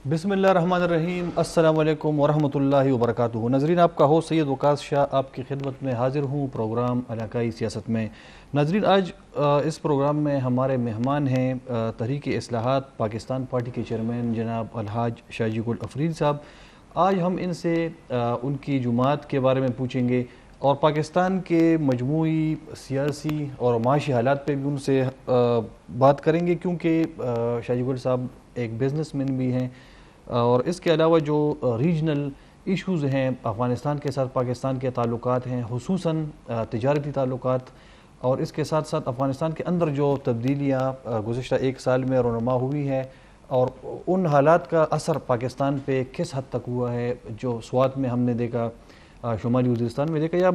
بسم اللہ الرحمن الرحیم۔ السلام علیکم ورحمۃ اللہ وبرکاتہ۔ ناظرین، آپ کا ہوسٹ سید وقاص شاہ آپ کی خدمت میں حاضر ہوں پروگرام علاقائی سیاست میں۔ ناظرین، آج اس پروگرام میں ہمارے مہمان ہیں تحریک اصلاحات پاکستان پارٹی کے چیئرمین جناب الحاج شاہجی گل افریدی صاحب۔ آج ہم ان سے ان کی جماعت کے بارے میں پوچھیں گے اور پاکستان کے مجموعی سیاسی اور معاشی حالات پہ بھی ان سے بات کریں گے، کیونکہ شاہجی گل صاحب ایک بزنس مین بھی ہیں، اور اس کے علاوہ جو ریجنل ایشوز ہیں افغانستان کے ساتھ پاکستان کے تعلقات ہیں، خصوصاً تجارتی تعلقات، اور اس کے ساتھ ساتھ افغانستان کے اندر جو تبدیلیاں گزشتہ ایک سال میں رونما ہوئی ہے اور ان حالات کا اثر پاکستان پہ کس حد تک ہوا ہے، جو سوات میں ہم نے دیکھا، شمالی وزیرستان میں دیکھا، یا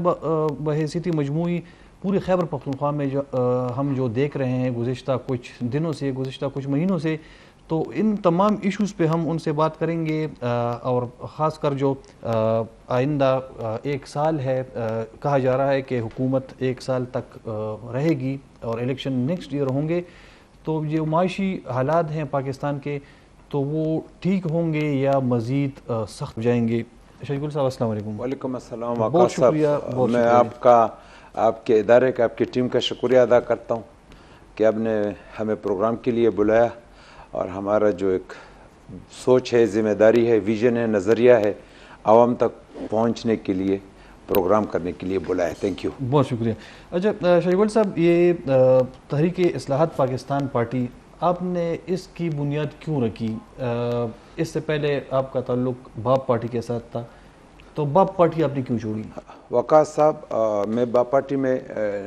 بحیثیتی مجموعی پوری خیبر پختونخوا میں ہم جو دیکھ رہے ہیں گزشتہ کچھ دنوں سے، گزشتہ کچھ مہینوں سے، تو ان تمام ایشوز پہ ہم ان سے بات کریں گے، اور خاص کر جو آئندہ ایک سال ہے، کہا جا رہا ہے کہ حکومت ایک سال تک رہے گی اور الیکشن نیکسٹ ایئر ہوں گے، تو جو معاشی حالات ہیں پاکستان کے تو وہ ٹھیک ہوں گے یا مزید سخت ہو جائیں گے؟ شاہجی گل صاحب السلام علیکم۔ وعلیکم السلام بہت وقاص صاحب، شکریہ، میں آپ کے ادارے کا، آپ کی ٹیم کا شکریہ ادا کرتا ہوں کہ آپ نے ہمیں پروگرام کے لیے بلایا، اور ہمارا جو ایک سوچ ہے، ذمہ داری ہے، ویژن ہے، نظریہ ہے، عوام تک پہنچنے کے لیے پروگرام کرنے کے لیے بلایا۔ تھینک یو، بہت شکریہ۔ اچھا شاہجی گل صاحب، یہ تحریک اصلاحات پاکستان پارٹی، آپ نے اس کی بنیاد کیوں رکھی؟ اس سے پہلے آپ کا تعلق باپ پارٹی کے ساتھ تھا، تو باپ پارٹی آپ نے کیوں چھوڑی؟ وقاص صاحب، میں باپ پارٹی میں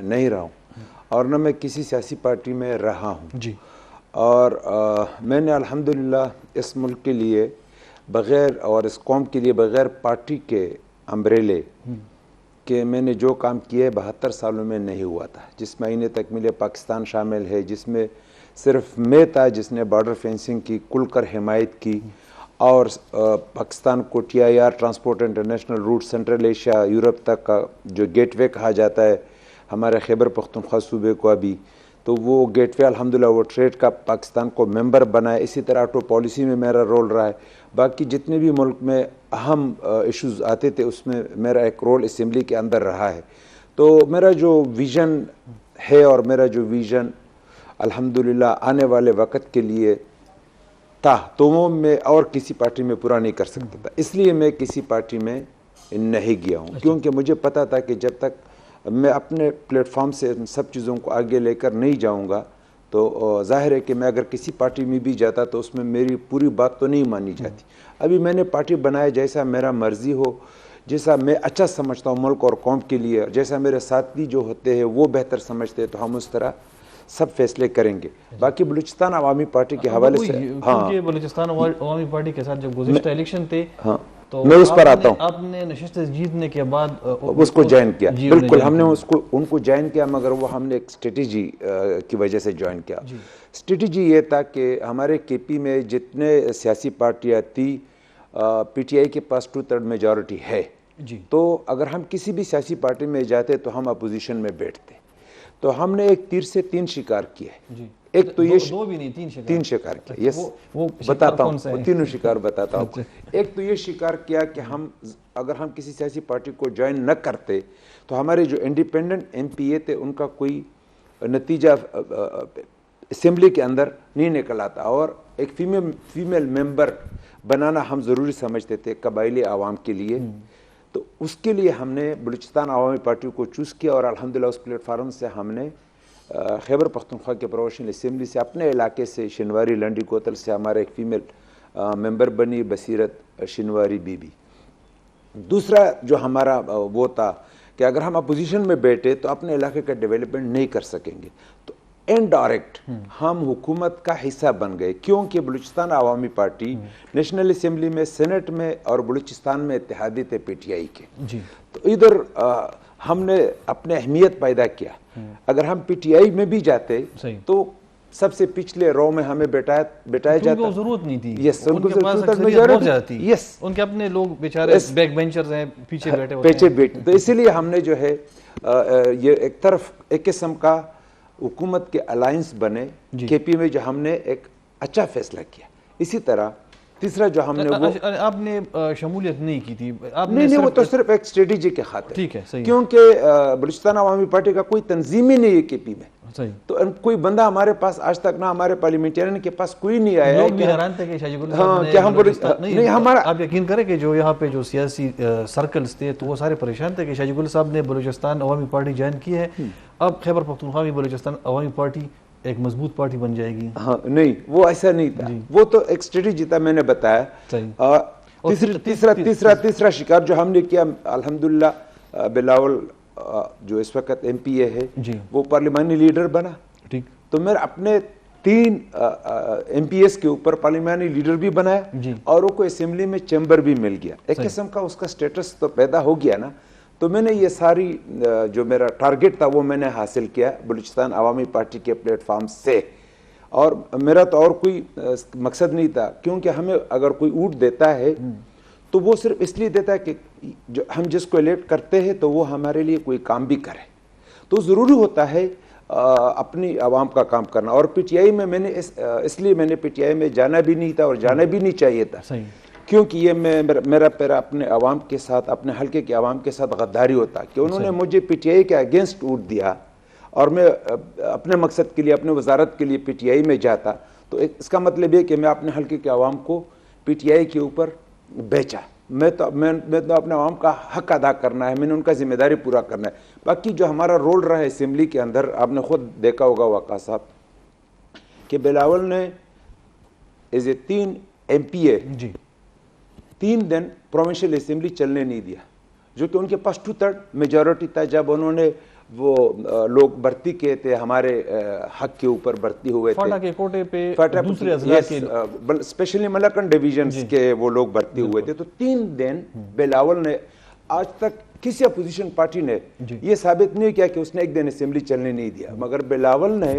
نہیں رہا ہوں، اور نہ میں کسی سیاسی پارٹی میں رہا ہوں، جی، اور میں نے الحمدللہ اس ملک کے لیے بغیر، اور اس قوم کے لیے بغیر پارٹی کے امبریلے کہ میں نے جو کام کیے 72 سالوں میں نہیں ہوا تھا، جس میں آئین تکمیل پاکستان شامل ہے، جس میں صرف میں تھا جس نے بارڈر فینسنگ کی کھل کر حمایت کی، اور پاکستان کو TIR transport international route central Asia Europe تک کا جو گیٹ وے کہا جاتا ہے ہمارے خیبر پختونخوا صوبے کو ابھی، تو وہ گیٹ وے الحمدللہ وہ ٹریڈ کا پاکستان کو ممبر بنا ہے۔ اسی طرح آٹو پالیسی میں میرا رول رہا ہے، باقی جتنے بھی ملک میں اہم ایشوز آتے تھے اس میں میرا ایک رول اسمبلی کے اندر رہا ہے۔ تو میرا جو ویژن ہے، اور میرا جو ویژن الحمدللہ آنے والے وقت کے لیے تھا، تو وہ میں اور کسی پارٹی میں پورا نہیں کر سکتا تھا، اس لیے میں کسی پارٹی میں نہیں گیا ہوں، کیونکہ مجھے پتا تھا کہ جب تک میں اپنے پلیٹ فارم سے ان سب چیزوں کو آگے لے کر نہیں جاؤں گا تو ظاہر ہے کہ میں اگر کسی پارٹی میں بھی جاتا تو اس میں میری پوری بات تو نہیں مانی جاتی۔ ابھی میں نے پارٹی بنایا جیسا میرا مرضی ہو، جیسا میں اچھا سمجھتا ہوں ملک اور قوم کے لیے، جیسا میرے ساتھی جو ہوتے ہیں وہ بہتر سمجھتے ہیں، تو ہم اس طرح سب فیصلے کریں گے۔ باقی بلوچستان عوامی پارٹی کے حوالے سے، کیونکہ بلوچستان عوامی پارٹی کے ساتھ جب گزشتہ الیکشن تھے تو میں اس پر آتا ہوں، آپ نے نشست جیتنے کے بعد اس کو جوائن کیا، بالکل ہم نے ان کو جوائن کیا، مگر وہ ہم نے ایک اسٹریٹجی کی وجہ سے جوائن کیا۔ اسٹریٹجی یہ تھا کہ ہمارے KP میں جتنے سیاسی پارٹیاں تھی، PTI کے پاس 2/3 میجورٹی ہے، تو اگر ہم کسی بھی سیاسی پارٹی میں جاتے تو ہم اپوزیشن میں بیٹھتے، تو ہم نے ایک تیر سے 3 شکار کیے۔ ایک تو یہ 2 بھی نہیں 3 شکار کیا، یس بتاتا ہوں، تینوں شکار بتاتا ہوں۔ ایک تو یہ شکار کیا کہ اگر ہم کسی سیاسی پارٹی کو جوائن نہ کرتے تو ہمارے جو انڈیپینڈنٹ MPA تھے ان کا کوئی نتیجہ اسمبلی کے اندر نہیں نکل آتا، اور ایک فیمیل ممبر بنانا ہم ضروری سمجھتے تھے قبائلی عوام کے لیے، تو اس کے لیے ہم نے بلوچستان عوامی پارٹی کو چوز کیا، اور الحمدللہ اس پلیٹ فارم سے ہم نے خیبر پختونخوا کے پروونشل اسمبلی سے اپنے علاقے سے شنواری لنڈی کوتل سے ہمارا ایک فیمیل ممبر بنی بصیرت شنواری بی بی۔ دوسرا جو ہمارا وہ تھا کہ اگر ہم اپوزیشن میں بیٹھے تو اپنے علاقے کا ڈیولپمنٹ نہیں کر سکیں گے، تو انڈائریکٹ ہم حکومت کا حصہ بن گئے، کیونکہ بلوچستان عوامی پارٹی نیشنل اسمبلی میں، سینٹ میں اور بلوچستان میں اتحادی تھے PTI کے، تو ادھر ہم نے اپنے اہمیت پیدا کیا۔ اگر ہم PTI میں بھی جاتے تو سب سے پچھلے رو میں ہمیں بٹایا جاتا، ضرورت نہیں تھی، یس ان کے پاس اکثریت بہت زیادہ تھی، یس ان کے اپنے لوگ بیچارے بیک بینچرز ہیں، پیچھے بیٹھے ہوتے ہیں، تو اسی لیے ہم نے جو ہے یہ ایک طرف ایک قسم کا حکومت کے الائنس بنے KP میں، جو ہم نے ایک اچھا فیصلہ کیا۔ اسی طرح تیسرا جو ہم نے وہ آپ نے شمولیت نہیں کی تھی، آپ نے نہیں وہ تو صرف ایک اسٹریٹجی کے خاطر، ٹھیک ہے صحیح، کیونکہ بلوچستان عوامی پارٹی کا کوئی تنظیم ہی نہیں ہے کے پی میں، صحیح، تو کوئی بندہ ہمارے پاس آج تک نہ ہمارے پارلیمنٹرین کے پاس کوئی نہیں آیا لوگ بھی حیران تھے کہ شاہ جی ہاں کیا ہم نہیں ہمارا، آپ یقین کریں کہ جو یہاں پہ جو سیاسی سرکلز تھے تو وہ سارے پریشان تھے کہ شاہ جی گل صاحب نے بلوچستان عوامی پارٹی جوائن کی ہے، اب خیبر پختونخوا میں بلوچستان عوامی پارٹی ایک مضبوط پارٹی بن جائے گی. ہاں نہیں وہ ایسا نہیں تھا، وہ تو ایک اسٹریٹجی تھا، میں نے بتایا. تیسرا شکار جو ہم نے کیا الحمدللہ، بلاول جو اس وقت ایم پی اے ہے وہ پارلیمانی لیڈر بنا، ٹھیک، تو میں اپنے 3 ایم پی ایس کے اوپر پارلیمانی لیڈر بھی بنایا اور وہ کو اسمبلی میں چیمبر بھی مل گیا، ایک قسم کا اس کا سٹیٹس تو پیدا ہو گیا نا. تو میں نے یہ ساری جو میرا ٹارگٹ تھا وہ میں نے حاصل کیا بلوچستان عوامی پارٹی کے پلیٹ فارم سے، اور میرا تو اور کوئی مقصد نہیں تھا، کیونکہ ہمیں اگر کوئی اونٹ دیتا ہے تو وہ صرف اس لیے دیتا ہے کہ جو ہم جس کو الیکٹ کرتے ہیں تو وہ ہمارے لیے کوئی کام بھی کرے، تو ضروری ہوتا ہے اپنی عوام کا کام کرنا. اور پی ٹی آئی میں نے اس لیے میں نے پی ٹی آئی میں جانا بھی نہیں تھا اور جانا بھی نہیں چاہیے تھا، کیونکہ یہ میرا پیرا اپنے عوام کے ساتھ، اپنے حلقے کے عوام کے ساتھ غداری ہوتا کہ انہوں نے مجھے پی ٹی آئی کے اگینسٹ ووٹ دیا اور میں اپنے مقصد کے لیے، اپنے وزارت کے لیے پی ٹی آئی میں جاتا، تو اس کا مطلب یہ کہ میں اپنے حلقے کے عوام کو پی ٹی آئی کے اوپر بیچا. میں تو اپنے عوام کا حق ادا کرنا ہے، میں نے ان کا ذمہ داری پورا کرنا ہے. باقی جو ہمارا رول رہا ہے اسمبلی کے اندر، آپ نے خود دیکھا ہوگا وقاص صاحب کہ بلاول نے as a 3 M P A 3 دن پروونشل اسمبلی چلنے نہیں دیا، جو کہ ان کے پاس 2/3 میجورٹی تھا. جب انہوں نے وہ لوگ بھرتی کیے تھے ہمارے حق کے اوپر بھرتی ہوئے تھے، فاٹا کے کوٹے پہ دوسرے اضلاع کے اسپیشلی ملکن ڈویژنز کے وہ لوگ بھرتی ہوئے تھے، تو 3 دن بلاول نے، آج تک کسی اپوزیشن پارٹی نے یہ ثابت نہیں کیا کہ اس نے 1 دن اسمبلی چلنے نہیں دیا، مگر بلاول نے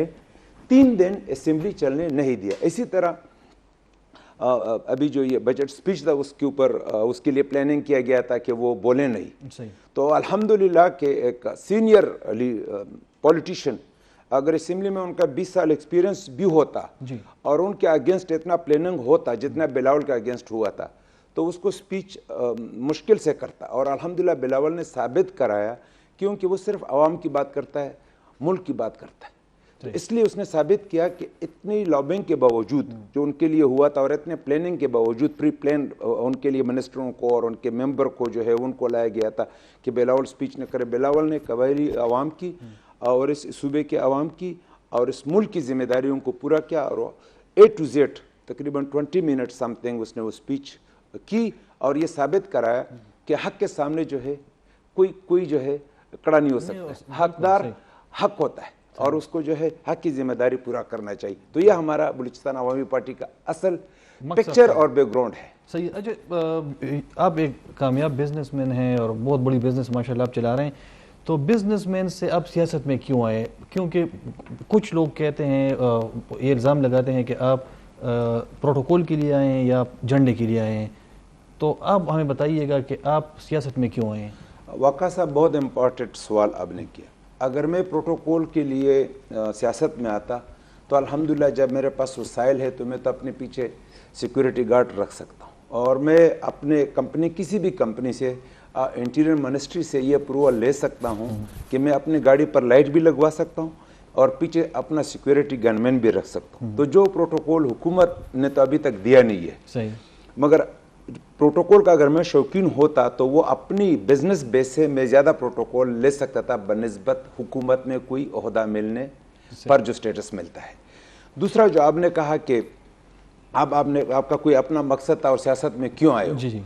3 دن اسمبلی چلنے نہیں دیا. اسی طرح ابھی جو یہ بجٹ سپیچ تھا اس کے اوپر اس کے لیے پلاننگ کیا گیا تھا کہ وہ بولیں نہیں، تو الحمدللہ کہ ایک سینئر پولیٹیشین اگر اسمبلی میں ان کا 20 سال ایکسپیرینس بھی ہوتا اور ان کے اگینسٹ اتنا پلاننگ ہوتا جتنا بلاول کا اگینسٹ ہوا تھا، تو اس کو سپیچ مشکل سے کرتا. اور الحمدللہ بلاول نے ثابت کرایا، کیونکہ وہ صرف عوام کی بات کرتا ہے، ملک کی بات کرتا ہے، تو اس لیے اس نے ثابت کیا کہ اتنی لابنگ کے باوجود جو ان کے لیے ہوا تھا اور اتنے پلاننگ کے باوجود، پری پلان ان کے لیے منسٹروں کو اور ان کے ممبر کو جو ہے ان کو لایا گیا تھا کہ بلاول سپیچ نہ کرے. بلاول نے قبائلی عوام کی اور اس صوبے کے عوام کی اور اس ملک کی ذمہ داریوں کو پورا کیا، اور A to Z تقریباً 20 منٹ سم تھنگ اس نے وہ سپیچ کی، اور یہ ثابت کرایا کہ حق کے سامنے جو ہے کوئی جو ہے کڑا نہیں ہو سکتا، حقدار حق ہوتا ہے اور اس کو جو ہے حق کی ذمہ داری پورا کرنا چاہیے. تو یہ ہمارا بلوچستان عوامی پارٹی کا اصل پکچر اور بیک گراؤنڈ ہے. صحیح. اچھا، آپ ایک کامیاب بزنس مین ہیں اور بہت بڑی بزنس ماشاءاللہ آپ چلا رہے ہیں، تو بزنس مین سے آپ سیاست میں کیوں آئے؟ کیونکہ کچھ لوگ کہتے ہیں، یہ الزام لگاتے ہیں کہ آپ پروٹوکول کے لیے آئے ہیں یا جھنڈے کے لیے آئے ہیں، تو آپ ہمیں بتائیے گا کہ آپ سیاست میں کیوں آئے ہیں؟ واقعہ صاحب بہت امپورٹنٹ سوال آپ نے کیا. اگر میں پروٹوکول کے لیے سیاست میں آتا تو الحمدللہ جب میرے پاس وسائل ہے تو میں تو اپنے پیچھے سیکورٹی گارڈ رکھ سکتا ہوں، اور میں اپنے کمپنی، کسی بھی کمپنی سے، انٹیریئر منسٹری سے یہ اپروول لے سکتا ہوں کہ میں اپنی گاڑی پر لائٹ بھی لگوا سکتا ہوں اور پیچھے اپنا سیکورٹی گن مین بھی رکھ سکتا ہوں. تو جو پروٹوکول حکومت نے تو ابھی تک دیا نہیں ہے. صحیح. مگر پروٹوکول کا اگر میں شوقین ہوتا تو وہ اپنی بزنس بیس سے میں زیادہ پروٹوکول لے سکتا تھا بنسبت حکومت میں کوئی عہدہ ملنے پر جو سٹیٹس ملتا ہے. دوسرا جو آپ نے کہا کہ آپ کا کوئی اپنا مقصد تھا اور سیاست میں کیوں آئے ہو؟ جی.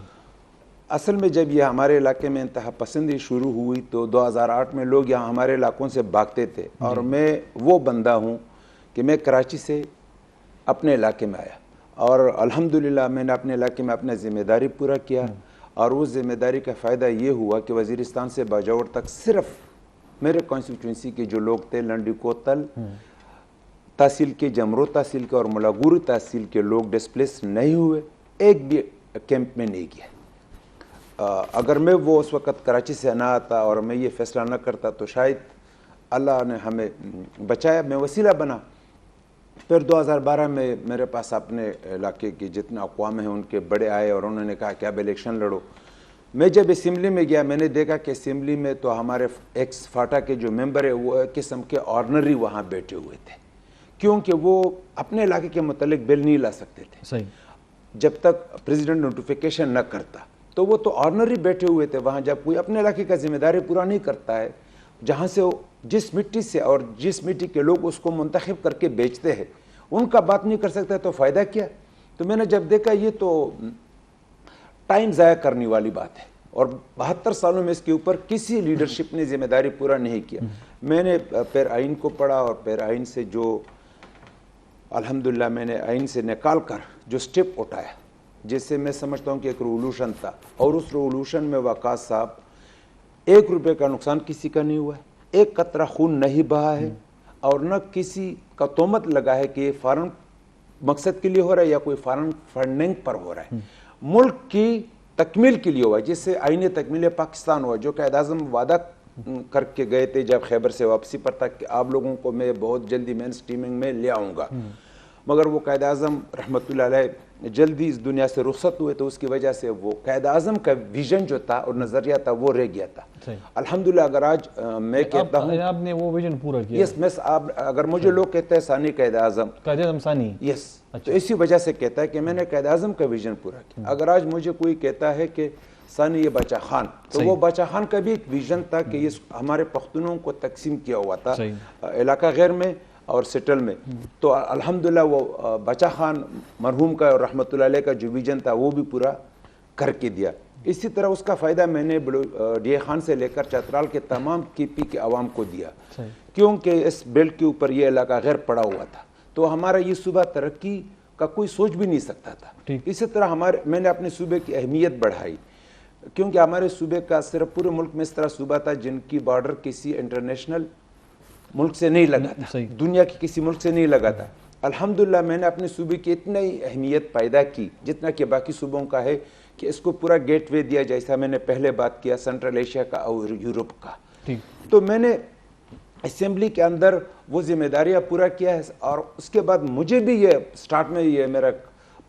اصل میں جب یہ ہمارے علاقے میں انتہا پسندی شروع ہوئی تو 2008 میں لوگ یہاں ہمارے علاقوں سے بھاگتے تھے، اور میں وہ بندہ ہوں کہ میں کراچی سے اپنے علاقے میں آیا، اور الحمدللہ میں نے اپنے علاقے میں اپنا ذمہ داری پورا کیا، اور اس ذمہ داری کا فائدہ یہ ہوا کہ وزیرستان سے باجوڑ تک صرف میرے کانسٹیٹوئنسی کے جو لوگ تھے، لنڈی کوتل تحصیل کے، جمرو تحصیل کے اور ملاگور تحصیل کے لوگ ڈسپلیس نہیں ہوئے، ایک بھی کیمپ میں نہیں گیا. اگر میں وہ اس وقت کراچی سے نہ آتا اور میں یہ فیصلہ نہ کرتا تو شاید اللہ نے ہمیں بچایا، میں وسیلہ بنا. پھر 2012 میں میرے پاس اپنے علاقے کے جتنے اقوام ہیں ان کے بڑے آئے اور انہوں نے کہا کہ اب الیکشن لڑو. میں جب اسمبلی میں گیا میں نے دیکھا کہ اسمبلی میں تو ہمارے ایکس فاٹا کے جو ممبر ہے وہ ایک قسم کے آرڈنری وہاں بیٹھے ہوئے تھے, کیونکہ وہ اپنے علاقے کے متعلق بل نہیں لا سکتے تھے صحیح, جب تک پریزیڈنٹ نوٹیفیکیشن نہ کرتا. تو وہ تو آرڈنری بیٹھے ہوئے تھے وہاں. جب کوئی اپنے علاقے کا ذمہ داری پورا نہیں کرتا ہے, جہاں سے جس مٹی سے اور جس مٹی کے لوگ اس کو منتخب کر کے بیچتے ہیں ان کا بات نہیں کر سکتا تو فائدہ کیا. تو میں نے جب دیکھا یہ تو ٹائم ضائع کرنے والی بات ہے, اور 72 سالوں میں اس کے اوپر کسی لیڈرشپ نے ذمہ داری پورا نہیں کیا. میں نے پھر آئین کو پڑھا اور پھر آئین سے جو الحمدللہ میں نے آئین سے نکال کر جو سٹیپ اٹھایا, جس سے میں سمجھتا ہوں کہ ایک ریولوشن تھا, اور اس ریولوشن میں وقاص صاحب 1 روپے کا نقصان کسی کا نہیں ہوا ہے, 1 قطرہ خون نہیں بہا ہے, اور نہ کسی کا تہمت لگا ہے کہ یہ فارن مقصد کے لیے ہو رہا ہے یا کوئی فارن فنڈنگ پر ہو رہا ہے. ملک کی تکمیل کے لیے ہوا, جس سے آئین تکمیل پاکستان ہوا, جو قائد اعظم وعدہ کر کے گئے تھے جب خیبر سے واپسی پر تک کہ آپ لوگوں کو میں بہت جلدی مین سٹریمنگ میں لے آؤں گا. مگر وہ قائد اعظم رحمۃ اللہ علیہ جلدی اس دنیا سے رخصت ہوئے, تو اس کی وجہ سے وہ قائد اعظم کا ویژن جو تھا اور نظریہ تھا وہ رہ گیا تھا. الحمدللہ اگر آج میں کہتا ہوں آپ نے وہ ویژن پورا کیا. یس, میں اگر مجھے لوگ کہتے ہیں ثانی قائد اعظم ثانی, یس, تو اسی وجہ سے کہتا ہے کہ میں نے قائد اعظم کا ویژن پورا کیا. اگر آج مجھے کوئی کہتا ہے کہ ثانی یہ بچہ خان, تو وہ بچہ خان کا بھی ایک ویژن تھا کہ یہ ہمارے پختونوں کو تقسیم کیا ہوا تھا علاقہ غیر میں اور سیٹل میں. تو الحمدللہ وہ بچہ خان مرحوم کا اور رحمۃ اللہ علیہ کا جو ویژن تھا وہ بھی پورا کر کے دیا. اسی طرح اس کا فائدہ میں نے ڈی اے خان سے لے کر چترال کے تمام کے پی کے عوام کو دیا, کیونکہ اس بیلٹ کے اوپر یہ علاقہ غیر پڑا ہوا تھا, تو ہمارا یہ صوبہ ترقی کا کوئی سوچ بھی نہیں سکتا تھا. اسی طرح میں نے اپنے صوبے کی اہمیت بڑھائی, کیونکہ ہمارے صوبے کا صرف پورے ملک میں اس طرح صوبہ تھا جن کی بارڈر کسی انٹرنیشنل ملک سے نہیں لگا تھا, دنیا کے کسی ملک سے نہیں لگا تھا. الحمدللہ میں نے اپنے صوبے کی اتنی اہمیت پیدا کی جتنا کہ باقی صوبوں کا ہے, کہ اس کو پورا گیٹ وے دیا, جیسا میں نے پہلے بات کیا سینٹرل ایشیا کا اور یورپ کا. تو میں نے اسمبلی کے اندر وہ ذمہ داریاں پورا کیا ہے, اور اس کے بعد مجھے بھی یہ سٹارٹ میں یہ میرا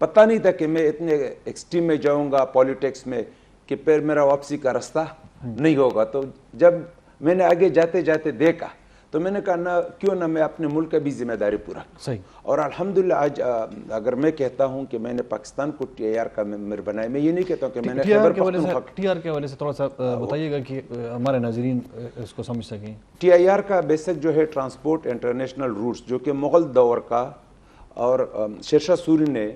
پتہ نہیں تھا کہ میں اتنے ایکسٹریم میں جاؤں گا پولیٹکس میں کہ پھر میرا واپسی کا رستہ نہیں ہوگا. تو جب میں نے آگے جاتے جاتے دیکھا تو میں نے کہا کیوں نہ میں اپنے ملک کا بھی ذمہ داری پورا. اور الحمدللہ آج اگر میں کہتا ہوں کہ میں نے پاکستان کو ٹی آئی آر کا ممبر بنایا, میں یہ نہیں کہتا ہوں کہ میں نے ٹی آر کے حوالے سے تھوڑا سا بتائیے گا کہ ہمارے ناظرین اس کو سمجھ سکیں. ٹی آئی آر کا بیسک جو ہے ٹرانسپورٹ انٹرنیشنل روٹس, جو کہ مغل دور کا اور شیر شاہ سوری نے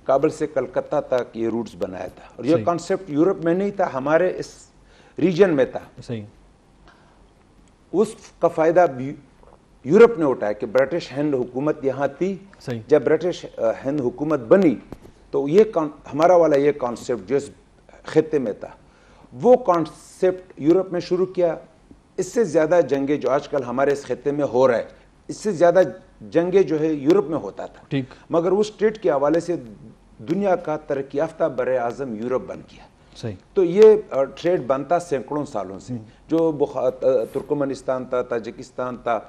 کابل سے کلکتہ تک یہ روٹس بنایا تھا, اور یہ کانسیپٹ یورپ میں نہیں تھا, ہمارے اس ریجن میں تھا. اس کا فائدہ یورپ نے اٹھایا کہ برٹش ہند حکومت یہاں تھی. جب برٹش ہند حکومت بنی تو یہ ہمارا والا یہ کانسیپٹ جو اس خطے میں تھا وہ کانسیپٹ یورپ میں شروع کیا. اس سے زیادہ جنگیں جو آج کل ہمارے اس خطے میں ہو رہا ہے, اس سے زیادہ جنگیں جو ہے یورپ میں ہوتا تھا, مگر اس اسٹیٹ کے حوالے سے دنیا کا ترقی یافتہ بر اعظم یورپ بن گیا. تو یہ ٹریڈ بنتا سینکڑوں سالوں سے, جو ترکمانستان تھا, تاجکستان تھا,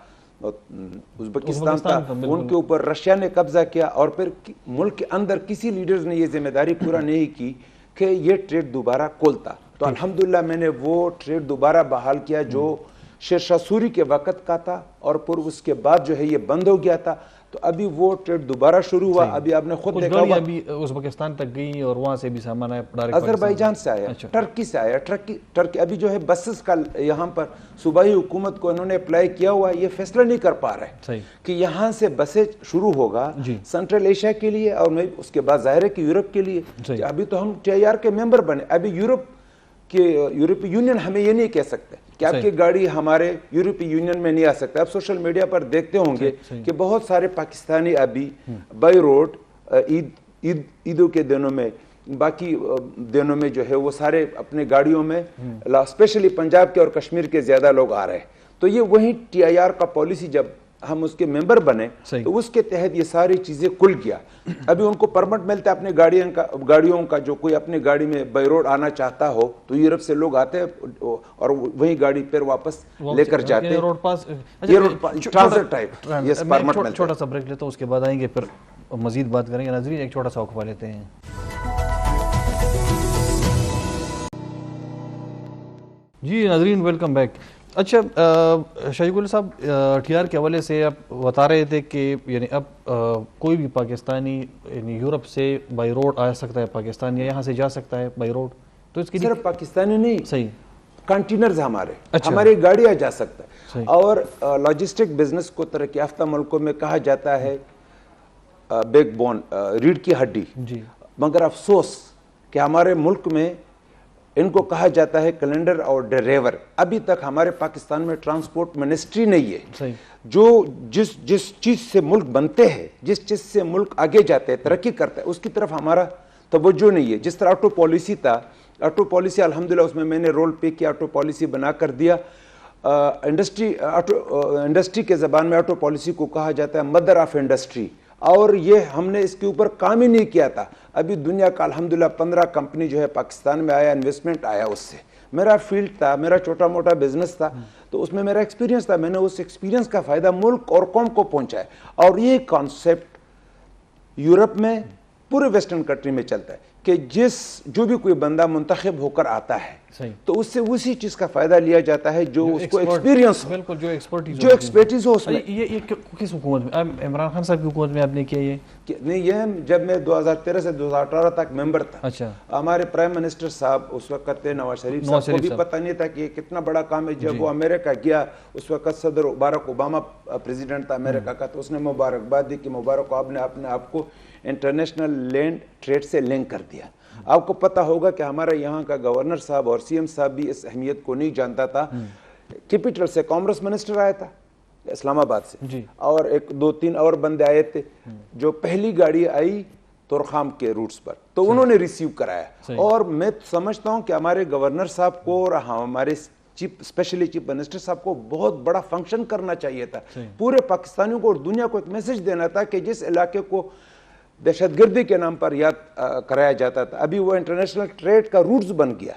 ازبکستان تھا, ان کے اوپر رشیا نے قبضہ کیا, اور پھر ملک کے اندر کسی لیڈرز نے یہ ذمہ داری پورا نہیں کی کہ یہ ٹریڈ دوبارہ کھولتا. تو الحمدللہ میں نے وہ ٹریڈ دوبارہ بحال کیا جو شیر شاہ سوری کے وقت کا تھا, اور پھر اس کے بعد جو ہے یہ بند ہو گیا تھا. تو ابھی وہ ٹریڈ دوبارہ شروع ہوا. ابھی آپ نے خود دیکھا ہوا ازبکستان تک گئی اور وہاں سے بھی سامان آیا, آذربائیجان سے آیا, ٹرکی سے آیا. ٹرکی ابھی جو ہے بسز کا یہاں پر صوبائی حکومت کو انہوں نے اپلائی کیا ہوا, یہ فیصلہ نہیں کر پا رہے کہ یہاں سے بسیں شروع ہوگا سینٹرل ایشیا کے لیے, اور میں اس کے بعد ظاہر ہے کہ یورپ کے لیے. ابھی تو ہم ٹی آئی آر کے ممبر بنے, ابھی یورپی یونین ہمیں یہ نہیں کہہ سکتے کہ آپ کی گاڑی ہمارے یورپی یونین میں نہیں آ سکتا. آپ سوشل میڈیا پر دیکھتے ہوں گے کہ بہت سارے پاکستانی ابھی بائی روڈ عیدوں کے دنوں میں, باقی دنوں میں جو ہے وہ سارے اپنے گاڑیوں میں, اسپیشلی پنجاب کے اور کشمیر کے زیادہ لوگ آ رہے ہیں. تو یہ وہی ٹی آئی آر کا پالیسی جب ہم اس کے ممبر بنے تو اس کے تحت یہ ساری چیزیں کھل گیا. ابھی ان کو پرمٹ ملتا ہے اپنے گاڑیوں کا, جو کوئی اپنی گاڑی میں بائی روڈ آنا چاہتا ہو تو یورپ سے لوگ آتے ہیں اور وہی گاڑی پھر واپس لے کر جاتے ہیں. روڈ پاس ٹرانزٹ ٹائپ. یس, پرمٹ ملتا ہے. چھوٹا سا بریک لیتا ہوں, اس کے بعد آئیں گے پھر مزید بات کریں گے. ناظرین ایک چھوٹا سا وقفہ لیتے ہیں. جی ناظرین ویلکم بیک. اچھا شاہی گل صاحب, ٹی آر کے حوالے سے آپ بتا رہے تھے کہ یعنی اب کوئی بھی پاکستانی یعنی یورپ سے بائی روڈ آ سکتا ہے پاکستان, یا یہاں سے جا سکتا ہے بائی روڈ. تو اس کی صرف پاکستانی نہیں, صحیح کنٹینرز ہماری گاڑیاں جا سکتا ہے. اور لاجسٹک بزنس کو ترقی یافتہ ملکوں میں کہا جاتا ہے بیک بون, ریڑھ کی ہڈی. مگر افسوس کہ ہمارے ملک میں ان کو کہا جاتا ہے کیلنڈر اور ڈرائیور. ابھی تک ہمارے پاکستان میں ٹرانسپورٹ منسٹری نہیں ہے جو جس چیز سے ملک بنتے ہیں, جس چیز سے ملک آگے جاتے ہیں, ترقی کرتا ہے, اس کی طرف ہمارا توجہ نہیں ہے. جس طرح آٹو پالیسی تھا, آٹو پالیسی الحمدللہ اس میں نے رول پے کیا, آٹو پالیسی بنا کر دیا. انڈسٹری کے زبان میں آٹو پالیسی کو کہا جاتا ہے مدر آف انڈسٹری, اور یہ ہم نے اس کے اوپر کام ہی نہیں کیا تھا. ابھی دنیا کا الحمدللہ 15 کمپنی جو ہے پاکستان میں آیا, انویسٹمنٹ آیا. اس سے میرا فیلڈ تھا, میرا چھوٹا موٹا بزنس تھا, تو اس میں میرا ایکسپیرینس تھا. میں نے اس ایکسپیرینس کا فائدہ ملک اور قوم کو پہنچایا. اور یہ کانسیپٹ یورپ میں پورے ویسٹرن کنٹری میں چلتا ہے کہ جو بھی کوئی بندہ منتخب ہو کر آتا ہے تو اس سے اسی چیز کا فائدہ لیا جاتا ہے جو اس کو ایکسپیرینس ہو, بالکل جو ایکسپرٹیز ہو اس میں. یہ کس حکومت میں, عمران خان صاحب کی حکومت میں آپ نے کیا یہ؟ نہیں, یہ جب میں 2013 سے 2018 تک ممبر تھا. اچھا. ہمارے پرائم منسٹر صاحب اس وقت تھے نواز شریف صاحب, کو بھی پتہ نہیں تھا کہ یہ کتنا بڑا کام ہے. جب وہ امریکہ گیا, اس وقت صدر باراک اوباما پریزیڈنٹ تھا امریکہ کا, تو اس نے مبارکباد دی کہ مبارک آپ نے اپنے آپ کو انٹرنیشنل لینڈ ٹریڈ سے لنک کر دیا. آپ کو پتہ ہوگا کہ ہمارا یہاں کا گورنر صاحب اور سی ایم صاحب بھی اس اہمیت کو نہیں جانتا تھا. کیپٹل سے کامرس منسٹر آیا تھا اسلام آباد سے, اور 2-3 اور بندے آئے تھے. جو پہلی گاڑی آئی تورخام کے روٹس پر, تو انہوں نے ریسیو کرایا. اور میں سمجھتا ہوں کہ ہمارے گورنر صاحب کو اور ہمارے اسپیشلی چیف منسٹر صاحب کو بہت بڑا فنکشن کرنا چاہیے تھا. پورے پاکستانیوں کو اور دنیا کو ایک میسج دینا تھا کہ جس علاقے کو دہشت گردی کے نام پر یاد کرایا جاتا تھا, ابھی وہ انٹرنیشنل ٹریڈ کا روٹس بن گیا,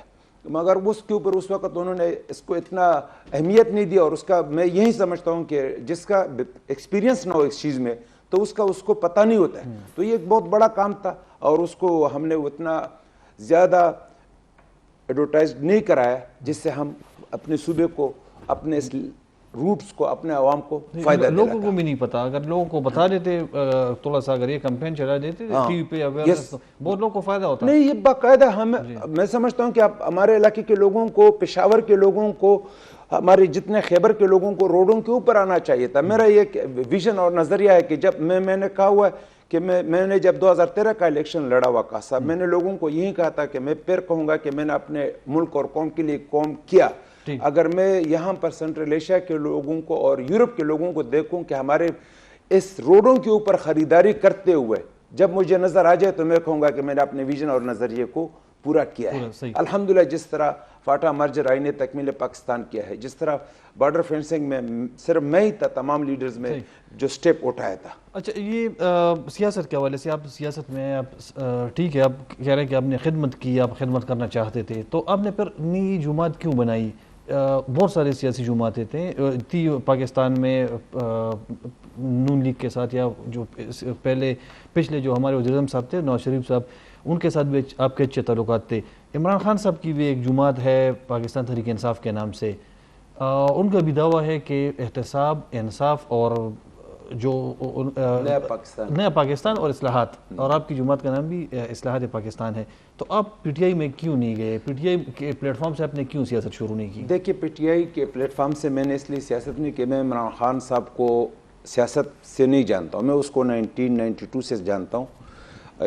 مگر اس کے اوپر اس وقت انہوں نے اس کو اتنا اہمیت نہیں دیا. اور اس کا میں یہی سمجھتا ہوں کہ جس کا ایکسپیرینس نہ ہو اس چیز میں تو اس کو پتہ نہیں ہوتا ہے. تو یہ ایک بہت بڑا کام تھا, اور اس کو ہم نے اتنا زیادہ ایڈورٹائز نہیں کرایا جس سے ہم اپنے صوبے کو, اپنے روٹس کو, اپنے عوام کو فائدہ دلاتا. لوگوں کو بھی نہیں پتا, اگر لوگوں کو بتا دیتے تھوڑا سا, اگر یہ کیمپین چلا دیتے ٹی وی پہ اویئرنیس, بہت لوگوں کو فائدہ ہوتا. نہیں, یہ باقاعدہ میں سمجھتا ہوں کہ ہمارے علاقے کے لوگوں کو, پشاور کے لوگوں کو, ہمارے جتنے خیبر کے لوگوں کو روڈوں کے اوپر آنا چاہیے تھا. میرا یہ ویژن اور نظریہ ہے کہ جب میں نے کہا ہوا ہے کہ میں نے جب 2013 کا الیکشن لڑا ہوا کہا صاحب, میں نے لوگوں کو یہی کہا تھا کہ میں پھر کہوں گا کہ میں نے اپنے ملک اور قوم کے لیے کام کیا. اگر میں یہاں پر سنٹرل ایشیا کے لوگوں کو اور یورپ کے لوگوں کو دیکھوں کہ ہمارے اس روڈوں کے اوپر خریداری کرتے ہوئے جب مجھے نظر آ جائے تو میں کہوں گا کہ میں نے اپنے ویژن اور نظریے کو پورا کیا ہے. الحمدللہ جس طرح فاٹا مرجر آئین تکمیل پاکستان کیا ہے, جس طرح بارڈر فینسنگ میں صرف میں ہی تھا تمام لیڈرز میں جو سٹیپ اٹھایا تھا. اچھا, یہ سیاست کے حوالے سے, آپ سیاست میں آپ ٹھیک ہے, آپ کہہ رہے ہیں کہ آپ نے خدمت کی, آپ خدمت کرنا چاہتے تھے, تو آپ نے پھر نئی جماعت کیوں بنائی؟ بہت سارے سیاسی جماعتیں تھیں پاکستان میں نون لیگ کے ساتھ, یا جو پچھلے جو ہمارے وزیر اعظم صاحب تھے نواز شریف صاحب, ان کے ساتھ بھی آپ کے اچھے تعلقات تھے. عمران خان صاحب کی بھی ایک جماعت ہے پاکستان تحریک انصاف کے نام سے, ان کا بھی دعویٰ ہے کہ احتساب, انصاف اور جو نیا پاکستان اور اصلاحات, اور آپ کی جماعت کا نام بھی اصلاحات پاکستان ہے. تو آپ پی ٹی آئی میں کیوں نہیں گئے؟ پی ٹی آئی کے پلیٹ فارم سے آپ نے کیوں سیاست شروع نہیں کی؟ دیکھیے, پی ٹی آئی کے پلیٹ فارم سے میں نے اس لیے سیاست نہیں کی, میں عمران خان صاحب کو سیاست سے نہیں جانتا ہوں. میں اس کو 1992 سے جانتا ہوں,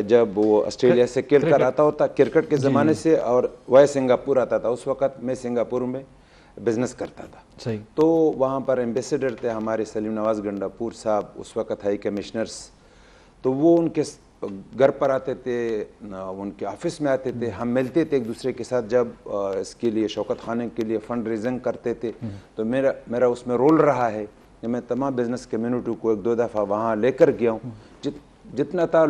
جب وہ آسٹریلیا سے کھیل کر آتا ہوتا کرکٹ کے زمانے سے, اور وہ سنگاپور آتا تھا. اس وقت میں سنگاپور میں بزنس کرتا تھا. تو وہاں پر ایمبیسیڈر تھے ہمارے سلیم نواز گنڈا پور صاحب, اس وقت ہائی کمشنرز, تو وہ ان کے گھر پر آتے تھے, ان کے آفس میں آتے تھے, ہم ملتے تھے ایک دوسرے کے ساتھ. جب اس کے لیے شوکت خانے کے لیے فنڈ ریزنگ کرتے تھے تو میرا اس میں رول رہا ہے. کہ میں تمام بزنس کمیونٹی کو 1-2 دفعہ وہاں لے کر گیا ہوں. جتنا تھا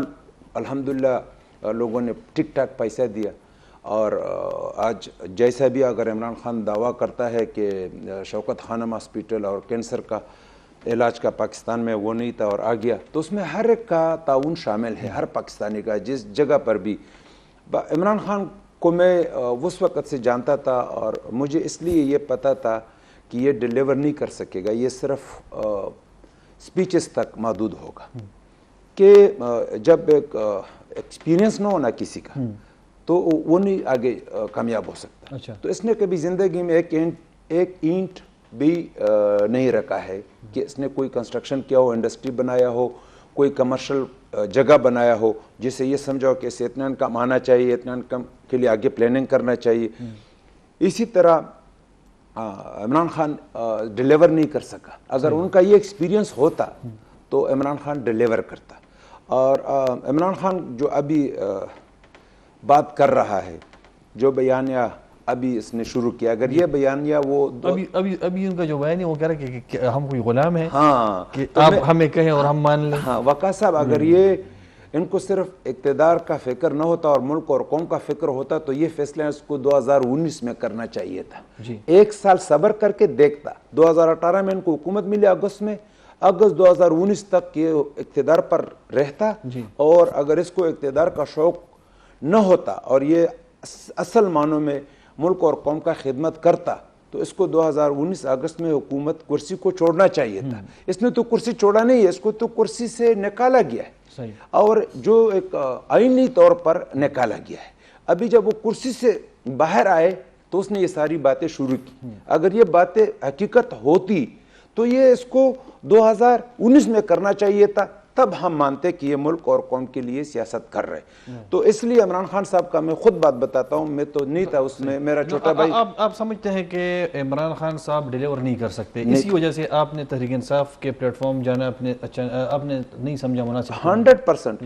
الحمدللہ لوگوں نے ٹھیک ٹھاک پیسہ دیا. اور آج جیسا بھی اگر عمران خان دعویٰ کرتا ہے کہ شوکت خانم ہاسپیٹل اور کینسر کا علاج کا پاکستان میں وہ نہیں تھا اور آ گیا, تو اس میں ہر ایک کا تعاون شامل ہے, ہر پاکستانی کا, جس جگہ پر بھی. عمران خان کو میں اس وقت سے جانتا تھا اور مجھے اس لیے یہ پتہ تھا کہ یہ ڈیلیور نہیں کر سکے گا, یہ صرف سپیچز تک محدود ہوگا. کہ جب ایک ایکسپیرینس نہ ہونا کسی کا تو وہ نہیں آگے کامیاب ہو سکتا. تو اس نے کبھی زندگی میں ایک اینٹ بھی نہیں رکھا ہے کہ اس نے کوئی کنسٹرکشن کیا ہو, انڈسٹری بنایا ہو, کوئی کمرشل جگہ بنایا ہو جسے یہ سمجھا ہو کہ اسے اتنا انکم آنا چاہیے, اتنا انکم کے لیے آگے پلاننگ کرنا چاہیے. اسی طرح عمران خان ڈیلیور نہیں کر سکا. اگر ان کا یہ ایکسپیرینس ہوتا تو عمران خان ڈیلیور کرتا. اور عمران خان جو ابھی بات کر رہا ہے, جو بیانیہ ابھی اس نے شروع کیا, اگر یہ بیانیہ وہ ابھی ان کا جو بیان ہے وہ کہہ رہا ہے کہ ہم کوئی غلام ہیں, ہاں کہ آپ ہمیں کہیں اور ہم مان لیں. ہاں وقاص صاحب, اگر یہ ان کو صرف اقتدار کا فکر نہ ہوتا اور ملک اور قوم کا فکر ہوتا تو یہ فیصلہ اس کو 2019 میں کرنا چاہیے تھا. 1 سال صبر کر کے دیکھتا. 2018 میں ان کو حکومت ملی اگست میں, اگست 2019 تک یہ اقتدار پر رہتا. اور اگر اس کو اقتدار کا شوق نہ ہوتا اور یہ اصل معنوں میں ملک اور قوم کا خدمت کرتا تو اس کو 2019 اگست میں حکومت کرسی کو چھوڑنا چاہیے تھا. اس نے تو کرسی چھوڑا نہیں ہے, اس کو تو کرسی سے نکالا گیا ہے, اور جو ایک آئینی طور پر نکالا گیا ہے. ابھی جب وہ کرسی سے باہر آئے تو اس نے یہ ساری باتیں شروع کی. اگر یہ باتیں حقیقت ہوتی تو یہ اس کو 2019 میں کرنا چاہیے تھا, تب ہم مانتے کہ یہ ملک اور قوم کے لیے سیاست کر رہے. تو اس لیے عمران خان صاحب کا میں خود بات بتاتا ہوں, میں تو نہیں تھا اس میں, میرا چھوٹا بھائی. آپ سمجھتے ہیں کہ عمران خان صاحب ڈیلیور نہیں کر سکتے, اسی وجہ سے آپ نے تحریک انصاف کے پلیٹ فارم جانا آپ نے نہیں سمجھا مناسب؟ 100%.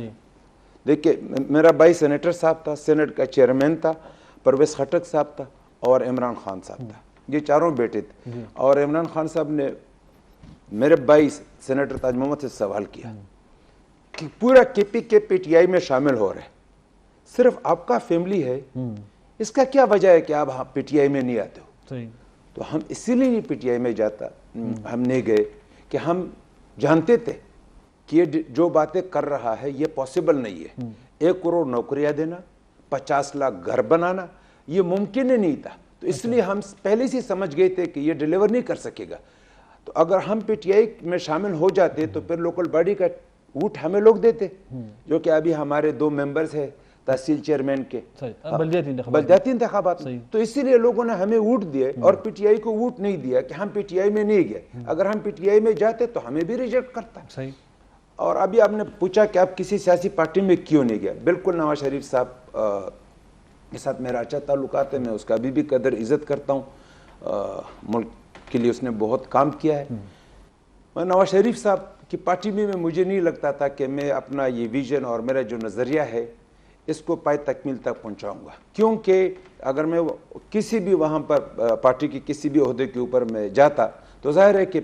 دیکھیے میرا بھائی سینیٹر صاحب تھا, سینٹ کا چیئرمین تھا, پرویز خٹک صاحب تھا اور عمران خان صاحب تھا, یہ چاروں بیٹے تھے. اور عمران خان صاحب نے میرے بھائی سینیٹر تاج محمد سے سوال کیا کہ پورا کے پی ٹی آئی میں شامل ہو رہے, صرف آپ کا فیملی ہے, اس کا کیا وجہ ہے کہ آپ پی ٹی آئی میں نہیں آتے ہو؟ تو ہم اسی لیے پی ٹی آئی میں جاتا, ہم نہیں گئے کہ ہم جانتے تھے کہ یہ جو باتیں کر رہا ہے یہ پاسبل نہیں ہے. 1 کروڑ نوکریاں دینا, 50 لاکھ گھر بنانا, یہ ممکن ہی نہیں تھا. تو اس لیے ہم پہلے سے سمجھ گئے تھے کہ یہ ڈیلیور نہیں کر سکے گا. تو اگر ہم پی ٹی آئی میں شامل ہو جاتے تو پھر لوکل باڈی کا ووٹ ہمیں لوگ دیتے, جو کہ ابھی ہمارے 2 ممبرز ہیں تحصیل چیئرمین کے بلدیاتی انتخابات. تو اسی لیے لوگوں نے ہمیں ووٹ دیے اور پی ٹی آئی کو ووٹ نہیں دیا کہ ہم پی ٹی آئی میں نہیں گئے. اگر ہم پی ٹی آئی میں جاتے تو ہمیں بھی ریجیکٹ کرتا. اور ابھی آپ نے پوچھا کہ آپ کسی سیاسی پارٹی میں کیوں نہیں گیا. بالکل نواز شریف صاحب کے ساتھ میرا اچھا تعلقات ہے, میں اس کا ابھی بھی قدر عزت کرتا ہوں, ملک کے لیے اس نے بہت کام کیا ہے. میں نواز شریف صاحب کی پارٹی میں مجھے نہیں لگتا تھا کہ میں اپنا یہ ویژن اور میرا جو نظریہ ہے اس کو پائے تکمیل تک پہنچاؤں گا, کیونکہ اگر میں کسی بھی وہاں پر پارٹی کی کسی بھی عہدے کے اوپر میں جاتا تو ظاہر ہے کہ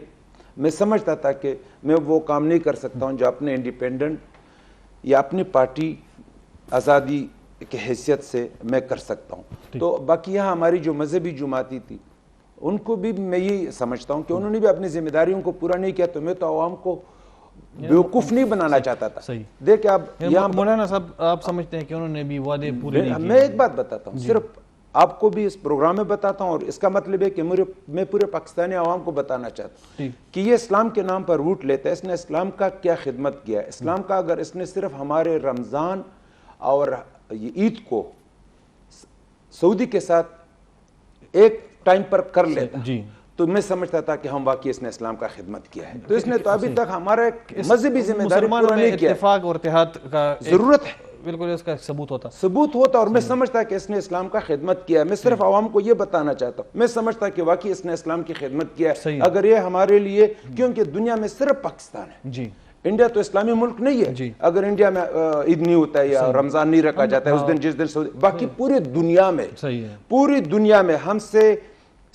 میں سمجھتا تھا کہ میں وہ کام نہیں کر سکتا ہوں جو اپنے انڈیپینڈنٹ یا اپنی پارٹی آزادی کی حیثیت سے میں کر سکتا ہوں. تو باقی یہاں ہماری جو مذہبی جماعتی تھی ان کو بھی میں یہ سمجھتا ہوں کہ انہوں نے بھی اپنی ذمہ داریوں کو پورا نہیں کیا. تو میں تو عوام کو بیوقوف نہیں بنانا چاہتا تھا. دیکھیں آپ یہاں مولانا صاحب آپ سمجھتے ہیں کہ انہوں نے بھی وعدے پورے نہیں کیے؟ میں ایک بات بتاتا ہوں, صرف آپ کو بھی اس پروگرام میں بتاتا ہوں, اور اس کا مطلب ہے کہ میں پورے پاکستانی عوام کو بتانا چاہتا ہوں کہ یہ اسلام کے نام پر ووٹ لیتا ہے. اس نے اسلام کا کیا خدمت کیا ہے؟ اسلام کا اگر اس نے صرف ہمارے رمضان اور عید کو سعودی کے ساتھ ایک ٹائم پر کر لیتا تو میں سمجھتا تھا کہ ہم واقعی اس نے اسلام کا خدمت کیا ہے. تو اس نے تو ابھی تک ہمارا مذہبی ذمہ داری پورا نہیں کیا. اتفاق اور اتحاد کا ضرورت ہے, بالکل اس کا ثبوت ہوتا. اور میں سمجھتا کہ اس نے اسلام کا خدمت کیا ہے. میں صرف عوام کو یہ بتانا چاہتا ہوں, میں سمجھتا کہ واقعی اس نے اسلام کی خدمت کیا ہے. اگر یہ ہمارے لیے, کیونکہ دنیا میں صرف پاکستان ہے, انڈیا تو اسلامی ملک نہیں ہے. اگر انڈیا میں عید نہیں ہوتا ہے یا رمضان نہیں رکھا جاتا ہے اس دن جس دن, باقی پوری دنیا میں ہم سے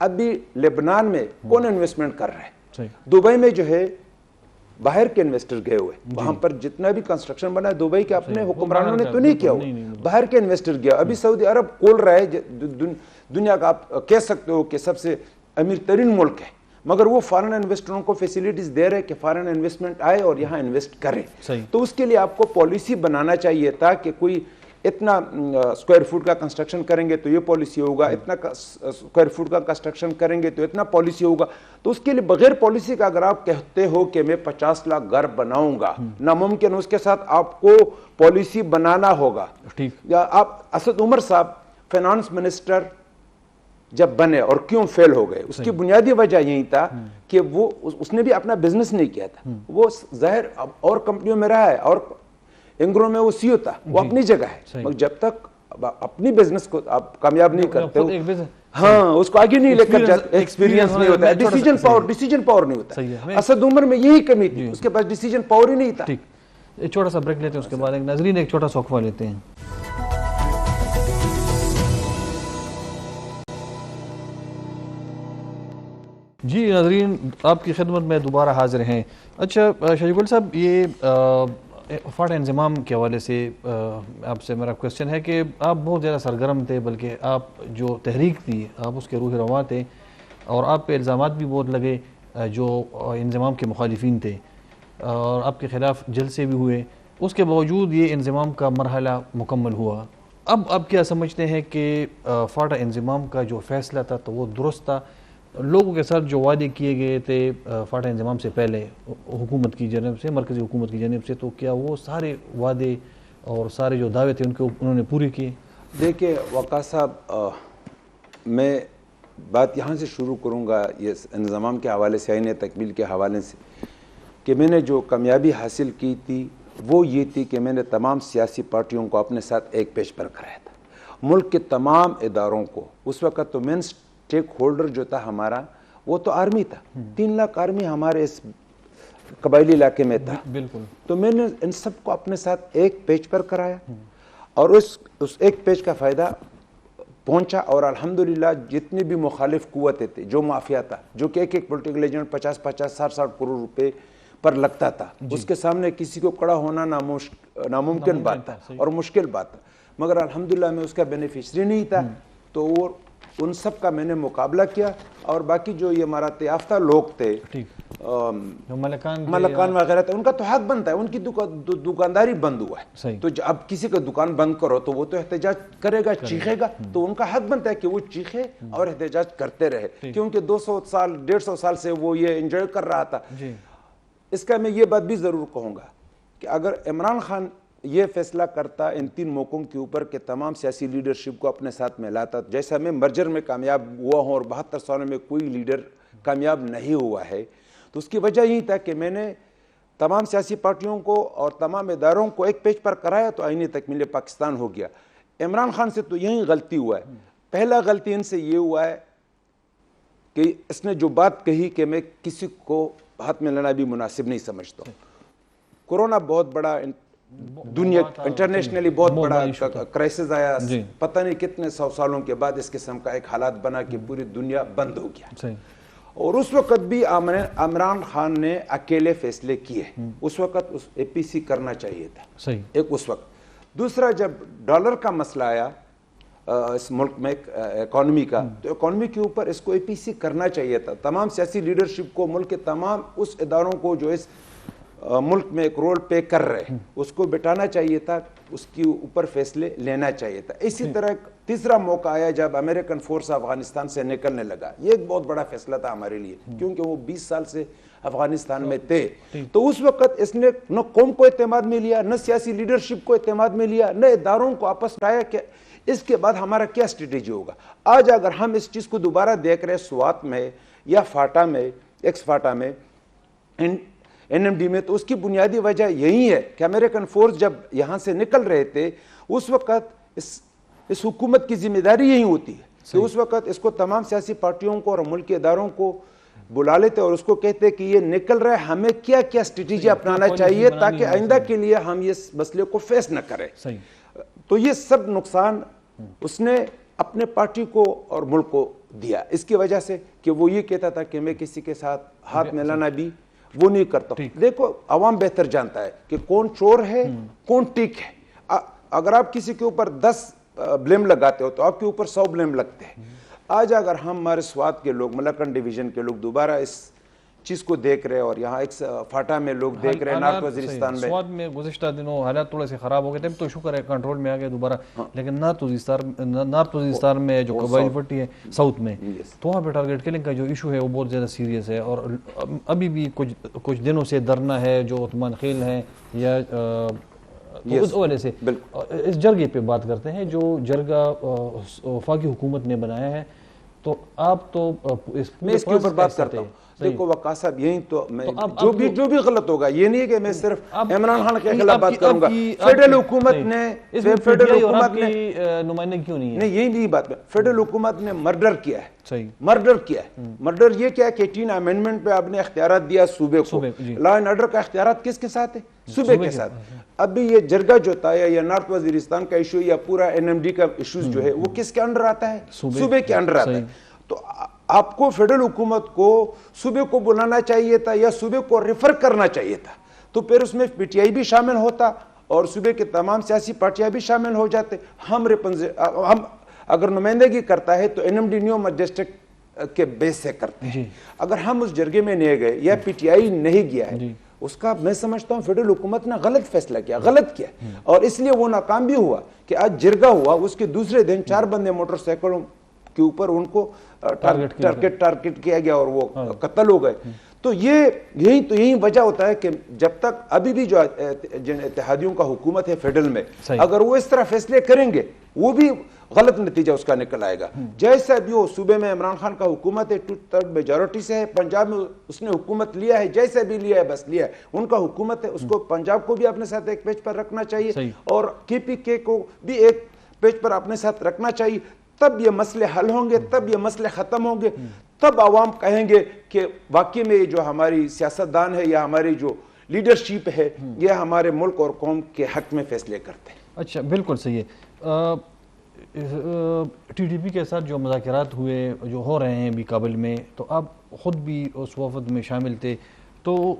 ابھی لبنان میں کون انویسٹمنٹ کر رہا ہے؟ صحیح دبئی میں جو ہے باہر کے انویسٹر گئے ہوئے, وہاں پر جتنا بھی کنسٹرکشن بنا ہے دبئی کے اپنے حکمرانوں نے تو نہیں کیا ہوا, باہر کے انویسٹر گیا. ابھی سعودی عرب کھول رہا ہے, دنیا کا آپ کہہ سکتے ہو کہ سب سے امیر ترین ملک ہے, مگر وہ فارن انویسٹروں کو فیسیلیٹیز دے رہے کہ فارن انویسٹمنٹ آئے اور یہاں انویسٹ کرے. تو اس کے لیے آپ کو پالیسی بنانا چاہیے تھا کہ کوئی اتنا اسکوائر فٹ کا کنسٹرکشن کریں گے تو یہ پالیسی ہوگا, اتنا اسکوائر فٹ کا کنسٹرکشن کریں گے تو اتنا پالیسی ہوگا. تو اس کے لیے بغیر پالیسی کا اگر آپ کہتے ہو کہ میں 50 لاکھ گھر بناؤں گا, ناممکن. اس کے ساتھ آپ کو پالیسی بنانا ہوگا. یا آپ اسد عمر صاحب فائنانس منسٹر جب بنے اور کیوں فیل ہو گئے, اس کی بنیادی وجہ یہی تھا کہ وہ اس نے بھی اپنا بزنس نہیں کیا تھا. وہ ظاہر اور کمپنیوں میں رہا ہے اور انگروں میں وہ سی او تھا, وہ اپنی جگہ ہے, مگر جب تک اپنی بزنس کو آپ کامیاب نہیں کرتے ہو, ہاں اس کو آگے نہیں لے کر جاتے, ایکسپیرینس نہیں ہوتا ہے, ڈیسیجن پاور نہیں ہوتا. اسد عمر میں یہی کمی تھی, اس کے پاس ڈیسیجن پاور ہی نہیں تھا. ایک چھوٹا سا بریک لیتے ہیں, اس کے بعد ناظرین ایک چھوٹا سا وقفہ لیتے ہیں. جی ناظرین, آپ کی خدمت میں دوبارہ حاضر ہیں. اچھا شاہ گل صاحب, یہ فاٹا انضمام کے حوالے سے آپ سے میرا کویسچن ہے کہ آپ بہت زیادہ سرگرم تھے, بلکہ آپ جو تحریک تھی آپ اس کے روح رواں تھے, اور آپ پہ الزامات بھی بہت لگے جو انضمام کے مخالفین تھے, اور آپ کے خلاف جلسے بھی ہوئے. اس کے باوجود یہ انضمام کا مرحلہ مکمل ہوا. اب آپ کیا سمجھتے ہیں کہ فاٹا انضمام کا جو فیصلہ تھا تو وہ درست تھا؟ لوگوں کے ساتھ جو وعدے کیے گئے تھے فاٹا انضمام سے پہلے حکومت کی جانب سے, مرکزی حکومت کی جانب سے, تو کیا وہ سارے وعدے اور سارے جو دعوے تھے ان کو انہوں نے پورے کیے؟ دیکھیں وقاص صاحب, میں بات یہاں سے شروع کروں گا یہ انضمام کے حوالے سے, آئین تکمیل کے حوالے سے, کہ میں نے جو کامیابی حاصل کی تھی وہ یہ تھی کہ میں نے تمام سیاسی پارٹیوں کو اپنے ساتھ ایک پیج پر کرایا تھا. ملک کے تمام اداروں کو, اس وقت تو مین اسٹیک ہولڈر جو تھا ہمارا وہ تو آرمی تھا, 3 لاکھ آرمی ہمارے اس قبائلی علاقے میں تھا. بالکل. تو میں نے ان سب کو اپنے ساتھ ایک پیج پر کرایا, اور اس ایک پیج کا فائدہ پہنچا. اور الحمدللہ جتنی بھی مخالف قوتیں تھے, جو مافیا تھا, جو کہ ایک پولیٹیکل ایجنٹ 50-50 60-60 کروڑ روپے پر لگتا تھا, اس کے سامنے کسی کو کڑا ہونا ناممکن بات تھا اور مشکل بات تھا, مگر الحمدللہ میں اس کا بینیفیشری نہیں تھا. تو ان سب کا میں نے مقابلہ کیا. اور باقی جو یہ امارات یافتہ لوگ تھے, ملکان وغیرہ تھے, ان کا تو حق بنتا ہے, ان کی دکانداری بند ہوا ہے. تو اب کسی کا دکان بند کرو تو وہ تو احتجاج کرے گا, چیخے گا, تو ان کا حق بنتا ہے کہ وہ چیخے اور احتجاج کرتے رہے, کیونکہ 200 سال 150 سال سے وہ یہ انجوائے کر رہا تھا. اس کا میں یہ بات بھی ضرور کہوں گا کہ اگر عمران خان یہ فیصلہ کرتا ان 3 موقعوں کے اوپر کہ تمام سیاسی لیڈرشپ کو اپنے ساتھ میں لاتا, جیسا میں مرجر میں کامیاب ہوا ہوں اور 72 سالوں میں کوئی لیڈر کامیاب نہیں ہوا ہے, تو اس کی وجہ یہی تھا کہ میں نے تمام سیاسی پارٹیوں کو اور تمام اداروں کو ایک پیج پر کرایا, تو آئین تکمیل پاکستان ہو گیا. عمران خان سے تو یہی غلطی ہوا ہے. پہلا غلطی ان سے یہ ہوا ہے کہ اس نے جو بات کہی کہ میں کسی کو ہاتھ میں لینا بھی مناسب نہیں سمجھتا ہوں. کورونا بہت بڑا دنیا انٹرنیشنلی بہت بڑا کرائسس آیا, پتہ نہیں کتنے 100 سالوں کے بعد اس قسم کا ایک حالات بنا کہ پوری دنیا بند ہو گیا. اور اس وقت بھی عمران خان نے اکیلے فیصلے کیے, اس وقت اس اے پی سی کرنا چاہیے تھا, ایک اس وقت. دوسرا, جب ڈالر کا مسئلہ آیا اس ملک میں اکانومی کا, تو اکانومی کے اوپر اس کو اے پی سی کرنا چاہیے تھا. تمام سیاسی لیڈرشپ کو, ملک کے تمام اس اداروں کو جو اس ملک میں ایک رول پے کر رہے ہیں, اس کو بٹانا چاہیے تھا, اس کے اوپر فیصلے لینا چاہیے تھا. اسی طرح تیسرا موقع آیا جب امریکن فورس افغانستان سے نکلنے لگا. یہ ایک بہت بڑا فیصلہ تھا ہمارے لیے, کیونکہ وہ 20 سال سے افغانستان میں تھے. تو اس وقت اس نے نہ قوم کو اعتماد میں لیا, نہ سیاسی لیڈرشپ کو اعتماد میں لیا, نہ اداروں کو آپس میں آیا کہ اس کے بعد ہمارا کیا اسٹریٹجی ہوگا. آج اگر ہم اس چیز کو دوبارہ دیکھ رہے سوات میں یا فاٹا میں, ایکس فاٹا میں, این ایم ڈی میں, تو اس کی بنیادی وجہ یہی ہے کہ امریکن فورس جب یہاں سے نکل رہے تھے, اس وقت اس حکومت کی ذمہ داری یہی ہوتی ہے کہ اس وقت اس کو تمام سیاسی پارٹیوں کو اور ملک کے اداروں کو بلا لیتے اور اس کو کہتے کہ یہ نکل رہے, ہمیں کیا کیا اسٹریٹجی اپنانا چاہیے تاکہ آئندہ کے لیے ہم یہ مسئلے کو فیس نہ کریں. تو یہ سب نقصان اس نے اپنے پارٹی کو اور ملک کو دیا اس کی وجہ سے کہ وہ یہ کہتا تھا کہ میں کسی کے ساتھ ہاتھ ملانا بھی وہ نہیں کرتا ہوں. دیکھو عوام بہتر جانتا ہے کہ کون چور ہے کون ٹھیک ہے. اگر آپ کسی کے اوپر 10 بلیم لگاتے ہو تو آپ کے اوپر 100 بلیم لگتے ہیں. آج اگر ہمارے سوات کے لوگ ملاکنڈ ڈویژن کے لوگ دوبارہ اس چیز کو دیکھ رہے اور یہاں ایک فاٹا میں لوگ دیکھ رہے ہیں نارتھ وزیرستان میں سوات میں گزشتہ دنوں حالات تھوڑے سے خراب ہو گئے تھے تو شکر ہے کنٹرول میں آ گئے دوبارہ, لیکن نارتھ وزیرستان میں جو قبائلی پٹی ہے ساؤتھ میں تو وہاں پہ ٹارگیٹ کلنگ کا جو ایشو ہے وہ بہت زیادہ سیریس ہے اور ابھی بھی کچھ دنوں سے دھرنا ہے جو عثمان خیل ہیں یا اس حوالے سے اس جرگے پہ بات کرتے ہیں جو جرگہ وفاقی حکومت نے بنایا ہے. تو آپ تو میں اس کے اوپر بات کرتا ہوں. دیکھو وقاص صاحب یہی تو میں جو بھی غلط ہوگا یہ نہیں ہے کہ میں صرف عمران خان کے خلاف بات کروں گا. فیڈرل حکومت نے نمائندگی کیوں نہیں ہے؟ نہیں یہی نہیں بات. فیڈرل حکومت نے مرڈر کیا ہے, مرڈر یہ کیا ہے کہ 18 امینڈمنٹ پہ آپ نے اختیارات دیا صوبے کو. لا اینڈ آرڈر کا اختیارات کس کے ساتھ ہے؟ صوبے کے ساتھ. اب بھی یہ جرگہ جو تھا یا نارتھ وزیرستان کا ایشو یا پورا NMD کا ایشوز جو ہے وہ کس کے انڈر آتا ہے؟ صوبے کے انڈر آتا ہے. تو آپ کو فیڈرل حکومت کو صوبے کو بلانا چاہیے تھا یا صوبے کو ریفر کرنا چاہیے تھا, تو پھر اس میں PTI بھی شامل ہوتا اور صوبے کے تمام سیاسی پارٹیاں بھی شامل ہو جاتے. ہم اگر نمائندگی کرتا ہے تو NMD نیو مجسٹک کے بیس سے کرتے ہیں. اگر ہم اس جرگے میں نہیں گئے یا PTI نہیں گیا ہے اس کا میں سمجھتا ہوں فیڈرل حکومت نے غلط فیصلہ کیا, غلط کیا, اور اس لیے وہ ناکام بھی ہوا کہ آج جرگہ ہوا اس کے دوسرے دن 4 بندے موٹر سائیکلوں کے اوپر ان کو ٹارگٹ کیا گیا اور وہ قتل ہو گئے. تو یہی وجہ ہوتا ہے کہ جب تک ابھی بھی جو اتحادیوں کا حکومت ہے فیڈرل میں اگر وہ اس طرح فیصلے کریں گے وہ بھی غلط نتیجہ اس کا نکل آئے گا. جیسا بھی ہو صوبے میں عمران خان کا حکومت ہے 2/3 میجورٹی سے ہے. پنجاب میں اس نے حکومت لیا ہے, جیسے بھی لیا ہے بس لیا ہے, ان کا حکومت ہے. اس کو پنجاب کو بھی اپنے ساتھ ایک پیج پر رکھنا چاہیے اور KPK کو بھی ایک پیج پر اپنے ساتھ رکھنا چاہیے. تب یہ مسئلے حل ہوں گے, تب یہ مسئلے ختم ہوں گے, تب عوام کہیں گے کہ واقعی میں جو ہماری سیاستدان ہے یا ہماری جو لیڈرشپ ہے یہ ہمارے ملک اور قوم کے حق میں فیصلے کرتے ہیں. اچھا بالکل صحیح ہے. TDP کے ساتھ جو مذاکرات ہوئے جو ہو رہے ہیں بھی کابل میں, تو آپ خود بھی اس وفد میں شامل تھے, تو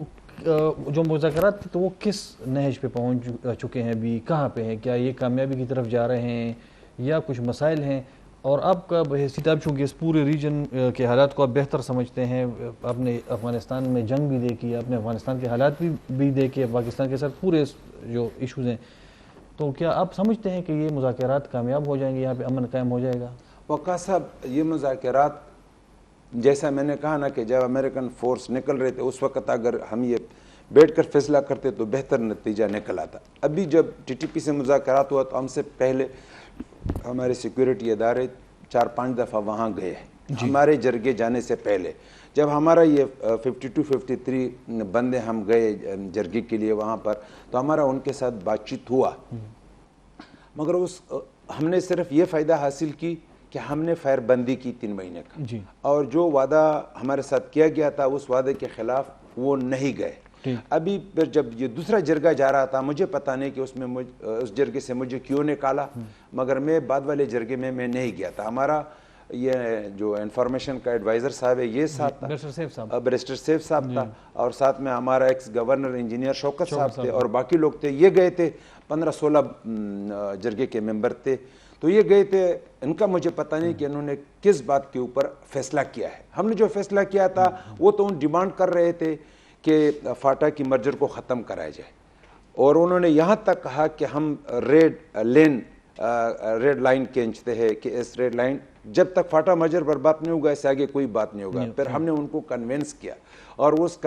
جو مذاکرات تھے تو وہ کس نہج پہ پہنچ چکے ہیں بھی, کہاں پہ ہیں, کیا یہ کامیابی کی طرف جا رہے ہیں یا کچھ مسائل ہیں؟ اور آپ کا بحیثیت آپ چونکہ اس پورے ریجن کے حالات کو آپ بہتر سمجھتے ہیں, آپ نے افغانستان میں جنگ بھی دیکھی, آپ نے افغانستان کے حالات بھی دیکھے, پاکستان کے ساتھ پورے جو ایشوز ہیں, تو کیا آپ سمجھتے ہیں کہ یہ مذاکرات کامیاب ہو جائیں گے, یہاں پہ امن قائم ہو جائے گا؟ وقاص صاحب یہ مذاکرات جیسا میں نے کہا نا کہ جب امریکن فورس نکل رہے تھے اس وقت اگر ہم یہ بیٹھ کر فیصلہ کرتے تو بہتر نتیجہ نکل آتا. ابھی جب TTP سے مذاکرات ہوا تو ہم سے پہلے ہمارے سیکیورٹی ادارے 4-5 دفعہ وہاں گئے ہیں ہمارے جرگے جانے سے پہلے. جب ہمارا یہ 52-53 بندے ہم گئے جرگے کے لیے وہاں پر تو ہمارا ان کے ساتھ بات چیت ہوا, مگر ہم نے صرف یہ فائدہ حاصل کی کہ ہم نے فائر بندی کی 3 مہینے کا, اور جو وعدہ ہمارے ساتھ کیا گیا تھا اس وعدے کے خلاف وہ نہیں گئے. ابھی پھر جب یہ دوسرا جرگہ جا رہا تھا مجھے پتہ نہیں کہ اس جرگے سے مجھے کیوں نکالا, مگر میں بعد والے جرگے میں نہیں گیا تھا. ہمارا یہ جو انفارمیشن کا ایڈوائزر صاحب ہے یہ ساتھ تھا, بیرسٹر سیف صاحب تھا, اور ساتھ میں ہمارا ایکس گورنر انجینئر شوکت صاحب تھے, اور باقی لوگ تھے. یہ گئے تھے 15-16 جرگے کے ممبر تھے, تو یہ گئے تھے. ان کا مجھے پتہ نہیں کہ انہوں نے کس بات کے اوپر فیصلہ کیا ہے. ہم نے جو فیصلہ کیا تھا وہ تو ڈیمانڈ کر رہے تھے کہ فاٹا کی مرجر کو ختم کرایا جائے, اور انہوں نے یہاں تک کہا کہ ہم ریڈ لائن کھینچتے ہیں کہ اس ریڈ لائن جب تک فاٹا مرجر پر بات نہیں ہوگا اس سے آگے کوئی بات نہیں ہوگا. پھر ہم نے ان کو کنونس کیا, اور اس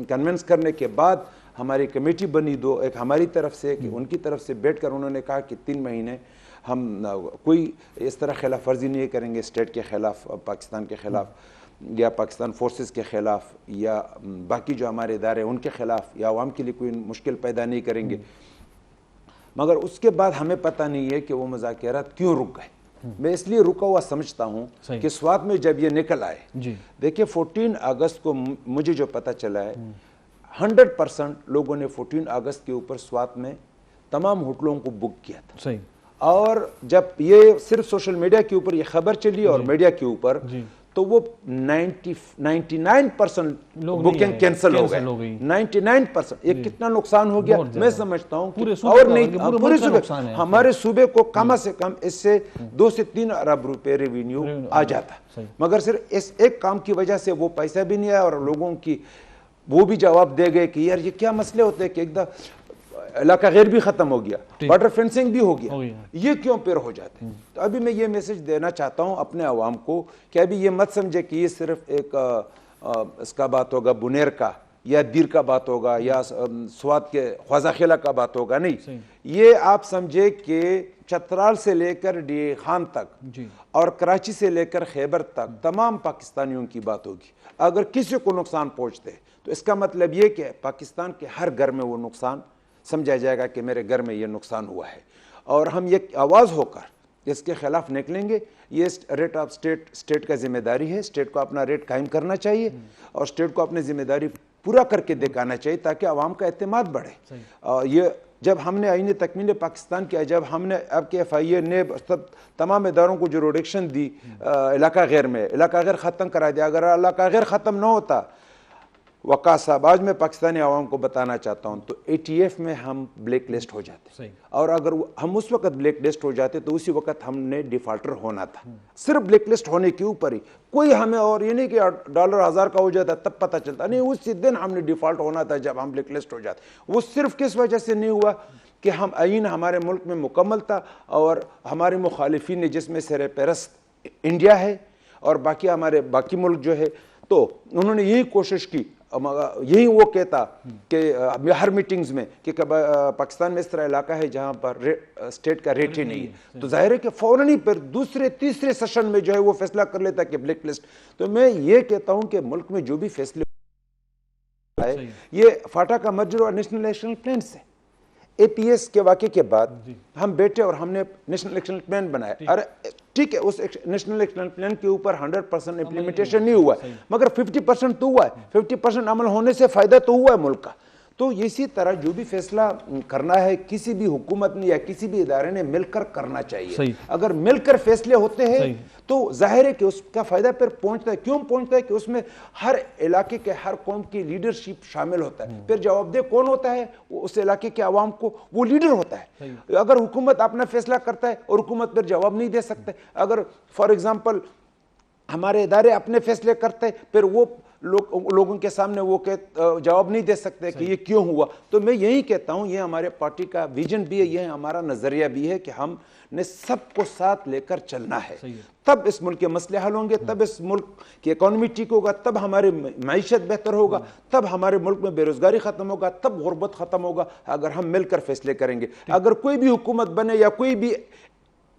کنونس کرنے کے بعد ہماری کمیٹی بنی 2, ایک ہماری طرف سے کہ ان کی طرف سے, بیٹھ کر انہوں نے کہا کہ 3 مہینے ہم کوئی اس طرح خلاف ورزی نہیں کریں گے اسٹیٹ کے خلاف, پاکستان کے خلاف یا پاکستان فورسز کے خلاف یا باقی جو ہمارے ادارے ان کے خلاف, یا عوام کے لیے کوئی مشکل پیدا نہیں کریں گے. مگر اس کے بعد ہمیں پتہ نہیں ہے کہ وہ مذاکرات کیوں رک گئے. میں اس لیے رکا ہوا سمجھتا ہوں کہ سوات میں جب یہ نکل آئے, دیکھیں 14 اگست کو مجھے جو پتہ چلا ہے 100% لوگوں نے 14 اگست کے اوپر سوات میں تمام ہوٹلوں کو بک کیا تھا, اور جب یہ صرف سوشل میڈیا کے اوپر یہ خبر چلی اور میڈیا کے اوپر تو وہ 99% بکنگ کینسل ہو گئے. 99%. یہ کتنا نقصان ہو گیا میں سمجھتا ہوں. اور نہیں پورے صوبے ہمارے صوبے کو کم سے کم اس سے 2 سے 3 ارب روپے ریونیو آ جاتا, مگر صرف اس ایک کام کی وجہ سے وہ پیسہ بھی نہیں آیا اور لوگوں کی وہ بھی جواب دے گئے کہ یار یہ کیا مسئلے ہوتے ہیں کہ ایک علاقہ غیر بھی ختم ہو گیا, بارڈر فینسنگ بھی ہو گیا, یہ کیوں پھر ہو جاتے ہیں. تو ابھی میں یہ میسج دینا چاہتا ہوں اپنے عوام کو کہ ابھی یہ مت سمجھے کہ یہ صرف ایک اس کا بات ہوگا بنیر کا یا دیر کا بات ہوگا یا سوات کے خواجہ خیلہ کا بات ہوگا, نہیں, یہ آپ سمجھے کہ چترال سے لے کر ڈی خان تک اور کراچی سے لے کر خیبر تک تمام پاکستانیوں کی بات ہوگی. اگر کسی کو نقصان پہنچتے تو اس کا مطلب یہ کہ پاکستان کے ہر گھر میں وہ نقصان سمجھا جائے گا کہ میرے گھر میں یہ نقصان ہوا ہے, اور ہم یہ آواز ہو کر اس کے خلاف نکلیں گے. یہ ریٹ آف اسٹیٹ کا ذمہ داری ہے, اسٹیٹ کو اپنا ریٹ قائم کرنا چاہیے اور اسٹیٹ کو اپنی ذمہ داری پورا کر کے دکھانا چاہیے تاکہ عوام کا اعتماد بڑھے. یہ جب ہم نے آئین تکمیل پاکستان کیا, جب ہم نے اب کے FIA نے تمام اداروں کو جو ریڈکشن دی علاقہ غیر میں, علاقہ غیر ختم کرا دیا. اگر علاقہ غیر ختم نہ ہوتا وقاص صاحب, آج میں پاکستانی عوام کو بتانا چاہتا ہوں, تو ATF میں ہم بلیک لسٹ ہو جاتے, اور اگر ہم اس وقت بلیک لسٹ ہو جاتے تو اسی وقت ہم نے ڈیفالٹر ہونا تھا. صرف بلیک لسٹ ہونے کے اوپر ہی کوئی ہمیں اور یہ نہیں کہ $1000 کا ہو جاتا تب پتہ چلتا, نہیں, اسی دن ہم نے ڈیفالٹ ہونا تھا جب ہم بلیک لسٹ ہو جاتے. وہ صرف کس وجہ سے نہیں ہوا کہ ہم آئین ہمارے ملک میں مکمل تھا اور ہمارے مخالفین نے, جس میں سر فہرست انڈیا ہے اور باقی ہمارے باقی ملک جو ہے, تو انہوں نے یہی کوشش کی, یہی وہ کہتا کہ ہر میٹنگز میں کہ پاکستان میں اس طرح علاقہ ہے جہاں پر اسٹیٹ کا ریٹ ہی نہیں ہے, تو ظاہر ہے کہ فوراً ہی پھر دوسرے تیسرے سیشن میں جو ہے وہ فیصلہ کر لیتا کہ بلیک لسٹ. تو میں یہ کہتا ہوں کہ ملک میں جو بھی فیصلے ہے یہ فاٹا کا مرجر اور نیشنل الیکشن پلان سے. APS کے واقعے کے بعد ہم بیٹھے اور ہم نے نیشنل الیکشن پلان بنایا. ارے ٹھیک ہے, اس نیشنل الیکشن پلان کے اوپر 100% امپلیمنٹیشن نہیں ہوا ہے, مگر 50% تو ہوا ہے. 50% عمل ہونے سے فائدہ تو ہوا ہے ملک کا. تو اسی طرح جو بھی فیصلہ کرنا ہے کسی بھی حکومت نے یا کسی بھی ادارے نے مل کر کرنا چاہیے. اگر مل کر فیصلے ہوتے ہیں تو ظاہر ہے کہ اس کا فائدہ پھر پہنچتا ہے. کیوں پہنچتا ہے کہ اس میں ہر علاقے کے ہر قوم کی لیڈرشپ شامل ہوتا ہے. پھر جواب دہ کون ہوتا ہے؟ اس علاقے کے عوام کو وہ لیڈر ہوتا ہے. اگر حکومت اپنا فیصلہ کرتا ہے اور حکومت پھر جواب نہیں دے سکتے, اگر فار ایگزامپل ہمارے ادارے اپنے فیصلے کرتے ہیں پھر وہ لوگوں کے سامنے وہ جواب نہیں دے سکتے کہ یہ کیوں ہوا. تو میں یہی کہتا ہوں, یہ ہمارے پارٹی کا ویژن بھی ہے, یہ ہمارا نظریہ بھی ہے کہ ہم نے سب کو ساتھ لے کر چلنا ہے. تب اس ملک کے مسئلے حل ہوں گے, تب اس ملک کی اکانومی ٹھیک ہوگا, تب ہماری معیشت بہتر ہوگا, تب ہمارے ملک میں بے روزگاری ختم ہوگا, تب غربت ختم ہوگا, اگر ہم مل کر فیصلے کریں گے. اگر کوئی بھی حکومت بنے یا کوئی بھی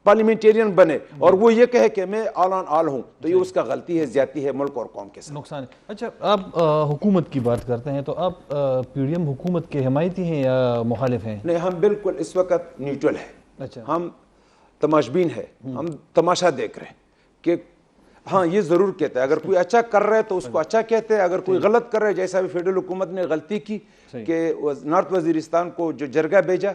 پارلیمنٹیرین بنے اور وہ یہ کہے کہ میں آل آن آل ہوں, تو یہ اس کا غلطی ہے, زیادتی ہے ملک اور قوم کے ساتھ. نقصان ہے. اچھا, آپ حکومت کی بات کرتے ہیں تو آپ PDM حکومت کے حمایتی ہیں یا مخالف ہیں؟ نہیں, ہم بالکل اس وقت نیوٹرل ہیں. اچھا, ہم تماشبین ہیں, ہم تماشا دیکھ رہے ہیں کہ ہاں یہ ضرور کہتا ہے اگر کوئی اچھا کر رہا ہے تو اس کو اچھا کہتے ہیں, اگر کوئی غلط کر رہا ہے, جیسا بھی فیڈرل حکومت نے غلطی کی کہ نارتھ وزیرستان کو جو جرگہ بھیجا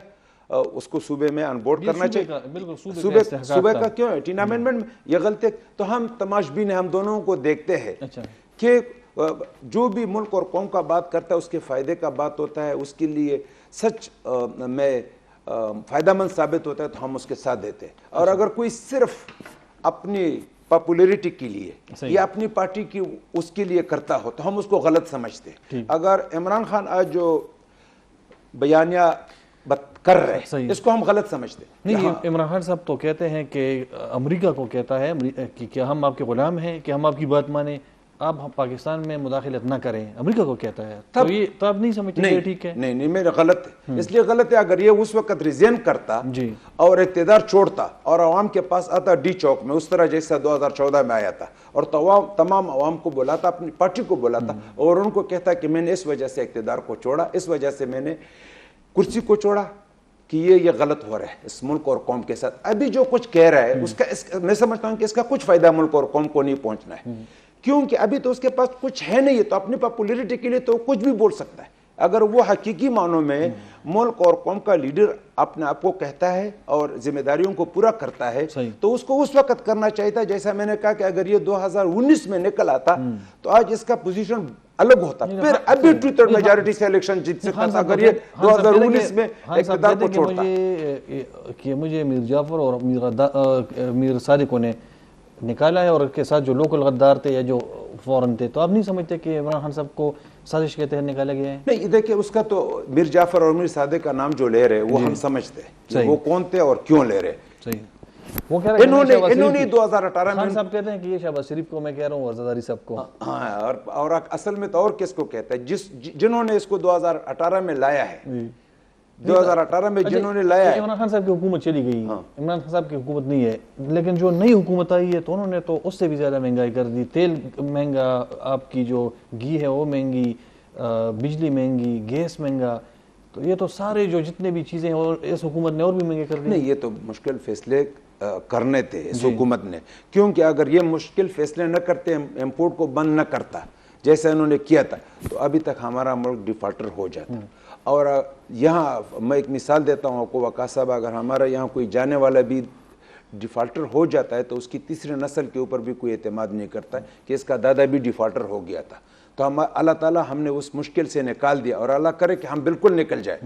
اس کو صوبے میں ان بورڈ کرنا چاہیے. صوبے کا کیوں ہے 18 امینڈمنٹ میں یہ غلطی. تو ہم تماشبین ہیں, ہم دونوں کو دیکھتے ہیں کہ جو بھی ملک اور قوم کا بات کرتا ہے اس کے فائدے کا بات ہوتا ہے, اس کے لیے سچ میں فائدہ مند ثابت ہوتا ہے تو ہم اس کے ساتھ دیتے ہیں. اور اگر کوئی صرف اپنی پاپولیرٹی کے لیے یا اپنی پارٹی کی اس کے لیے کرتا ہو تو ہم اس کو غلط سمجھتے ہیں. اگر عمران خان آج جو بیانیہ کر رہے ہیں اس کو ہم غلط سمجھتے ہیں. نہیں, عمران خان صاحب تو کہتے ہیں کہ امریکہ کو کہتا ہے کہ کیا ہم آپ کے غلام ہیں, کہ ہم آپ کی بات مانیں, آپ پاکستان میں مداخلت نہ کریں, امریکہ کو کہتا ہے. تو یہ تو آپ نہیں سمجھتے کہ ٹھیک ہے؟ نہیں, میرا غلط ہے. اس لیے غلط ہے اگر یہ اس وقت ریزین کرتا اور اقتدار چھوڑتا اور عوام کے پاس آتا ڈی چوک میں اس طرح جیسا 2014 میں آیا تھا اور تمام عوام کو بلاتا, اپنی پارٹی کو بلاتا اور ان کو کہتا کہ میں نے اس وجہ سے اقتدار کو چھوڑا, اس وجہ سے میں نے کرسی کو چھوڑا, کہ یہ غلط ہو رہا ہے اس ملک اور قوم کے ساتھ. ابھی جو کچھ کہہ رہا ہے اس کا میں سمجھتا ہوں کہ اس کا کچھ فائدہ ملک اور قوم کو نہیں پہنچنا ہے, کیونکہ ابھی تو اس کے پاس کچھ ہے نہیں, تو اپنی پاپولیرٹی کے لیے تو کچھ بھی بول سکتا ہے. اگر وہ حقیقی معنوں میں ملک اور قوم کا لیڈر اپنے آپ کو کہتا ہے اور ذمہ داریوں کو پورا کرتا ہے تو اس کو اس وقت کرنا چاہیے تھا. جیسا میں نے کہا کہ اگر یہ 2019 میں نکل آتا تو آج اس کا پوزیشن الگ ہوتا. پھر ابھی 2/3 میجارٹی سے الیکشن جیت سکتا تھا اگر یہ 2019 میں اقتدار کو چھوڑتا. کہ مجھے میر جعفر اور میر صادق نے نکالا ہے اور ان کے ساتھ جو لوکل غدار تھے یا جو فورن تھے, تو آپ نہیں سمجھتے کہ عمران خان صاحب کو سازش کے تحت نکالا گیا ہے؟ نہیں, دیکھیں اس کا تو میر جعفر اور میر صادق کا نام جو لے رہے وہ ہم سمجھتے ہیں وہ کون تھے اور کیوں لے رہے. صحیح. وہ کہہ رہے ہیں انہوں نے 2018 میں خان صاحب کہتے ہیں کہ یہ شہباز شریف کو میں کہہ رہا ہوں اور زرداری صاحب کو. ہاں, اور اصل میں تو اور کس کو کہتا ہے جنہوں نے اس کو 2018 میں لایا ہے. 2018 میں جنہوں نے لایا ہے. عمران خان صاحب کی حکومت چلی گئی, عمران خان صاحب کی حکومت نہیں ہے, لیکن جو نئی حکومت آئی ہے تو انہوں نے تو اس سے بھی زیادہ مہنگائی کر دی. تیل مہنگا, آپ کی جو گھی ہے وہ مہنگی, بجلی مہنگی, گیس مہنگا. تو یہ تو سارے جو جتنے بھی چیزیں ہیں اس حکومت نے اور بھی مہنگے کر دی. نہیں, یہ تو مشکل فیصلے کرنے تھے اس حکومت نے, کیونکہ اگر یہ مشکل فیصلے نہ کرتے, امپورٹ کو بند نہ کرتا جیسے انہوں نے کیا تھا, تو ابھی تک ہمارا ملک ڈیفالٹر ہو جاتا. اور یہاں میں ایک مثال دیتا ہوں آپ کو وقاص صاحب, اگر ہمارا یہاں کوئی جانے والا بھی ڈیفالٹر ہو جاتا ہے تو اس کی تیسری نسل کے اوپر بھی کوئی اعتماد نہیں کرتا ہے کہ اس کا دادا بھی ڈیفالٹر ہو گیا تھا. تو اللہ تعالیٰ ہم نے اس مشکل سے نکال دیا, اور اللہ کرے کہ ہم بالکل نکل جائیں.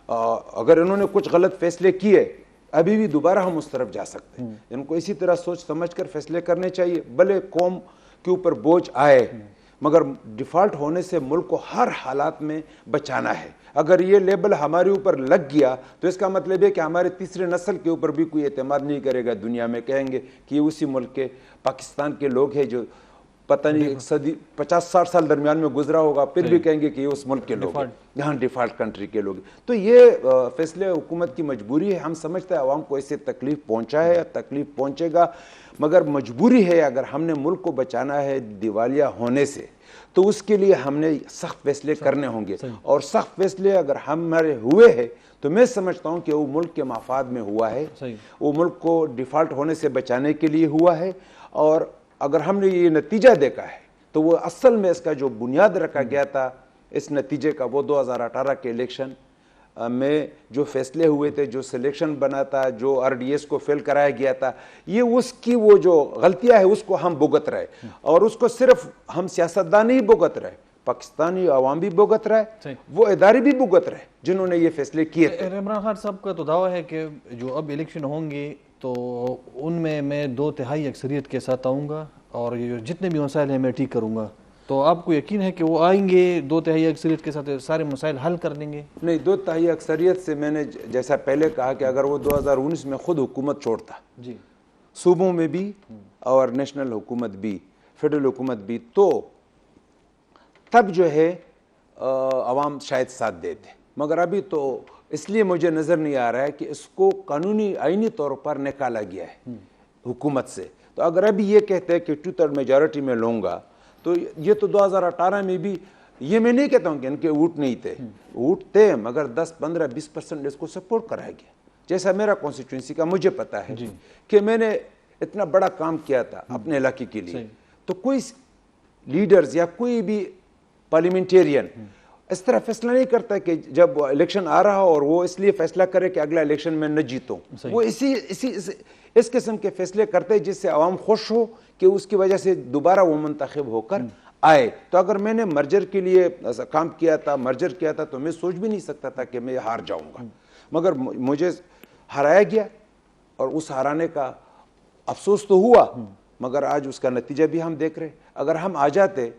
اگر انہوں نے کچھ غلط فیصلے کیے ابھی بھی دوبارہ ہم اس طرف جا سکتے ہیں. ان کو اسی طرح سوچ سمجھ کر فیصلے کرنے چاہیے, بھلے قوم کے اوپر بوجھ آئے مگر ڈیفالٹ ہونے سے ملک کو ہر حالات میں بچانا ہے. اگر یہ لیبل ہمارے اوپر لگ گیا تو اس کا مطلب ہے کہ ہمارے تیسری نسل کے اوپر بھی کوئی اعتماد نہیں کرے گا. دنیا میں کہیں گے کہ یہ اسی ملک کے پاکستان کے لوگ ہیں جو پتہ نہیں 50-60 سال درمیان میں گزرا ہوگا, پھر بھی کہیں گے کہ یہ اس ملک کے لوگ ہیں, یہاں ڈیفالٹ کنٹری کے لوگ. تو یہ فیصلے حکومت کی مجبوری ہے. ہم سمجھتے ہیں عوام کو اس سے تکلیف پہنچا ہے, تکلیف پہنچے گا, مگر مجبوری ہے. اگر ہم نے ملک کو بچانا ہے دیوالیہ ہونے سے تو اس کے لیے ہم نے سخت فیصلے کرنے ہوں گے. اور سخت فیصلے اگر ہمارے ہوئے ہیں تو میں سمجھتا ہوں کہ وہ ملک کے مفاد میں ہوا ہے, وہ ملک کو ڈیفالٹ ہونے سے بچانے کے لیے ہوا ہے. اور اگر ہم نے یہ نتیجہ دیکھا ہے تو وہ اصل میں اس کا جو بنیاد رکھا گیا تھا اس نتیجے کا, وہ 2018 کے الیکشن میں جو فیصلے ہوئے تھے, جو سلیکشن بنا تھا, جو RDS کو فیل کرایا گیا تھا, یہ اس کی وہ جو غلطیاں ہیں اس کو ہم بھگت رہے. اور اس کو صرف ہم سیاستدان ہی بھگت رہے, پاکستانی عوام بھی بھگت رہے, وہ ادارے بھی بھگت رہے جنہوں نے یہ فیصلے کیے تھے. عمران خان صاحب کا تو دعویٰ ہے کہ جو اب الیکشن ہوں گے تو ان میں 2/3 اکثریت کے ساتھ آؤں گا اور یہ جتنے بھی مسائل ہیں میں ٹھیک کروں گا. تو آپ کو یقین ہے کہ وہ آئیں گے 2/3 اکثریت کے ساتھ سارے مسائل حل کر دیں گے؟ نہیں, 2/3 اکثریت سے میں نے جیسا پہلے کہا کہ اگر وہ 2019 میں خود حکومت چھوڑتا, صوبوں میں بھی اور نیشنل حکومت بھی, فیڈرل حکومت بھی, تو تب جو ہے عوام شاید ساتھ دیتے. مگر ابھی تو اس لیے مجھے نظر نہیں آ رہا ہے کہ اس کو قانونی آئینی طور پر نکالا گیا ہے حکومت سے. تو اگر ابھی یہ کہتے ہیں کہ 2/3 میجارٹی میں لوں گا تو یہ تو 2018 میں بھی, یہ میں نہیں کہتا ہوں کہ ان کے ووٹ نہیں تھے, ووٹ تھے مگر 10-15-20% اس کو سپورٹ کرایا گیا. جیسا میرا کانسٹیٹوئنسی کا مجھے پتا ہے کہ میں نے اتنا بڑا کام کیا تھا اپنے علاقے کے لیے, تو کوئی لیڈرز یا کوئی بھی پارلیمنٹیرین اس طرح فیصلہ نہیں کرتا کہ جب الیکشن آ رہا اور وہ اس لیے فیصلہ کرے کہ اگلا الیکشن میں نہ جیتوں. وہ اس قسم کے فیصلے کرتے جس سے عوام خوش ہو کہ اس کی وجہ سے دوبارہ وہ منتخب ہو کر آئے. تو اگر میں نے مرجر کے لیے کام کیا تھا, مرجر کیا تھا, تو میں سوچ بھی نہیں سکتا تھا کہ میں ہار جاؤں گا. مگر مجھے ہرایا گیا اور اس ہرانے کا افسوس تو ہوا, مگر آج اس کا نتیجہ بھی ہم دیکھ رہے. اگر ہم آ جاتے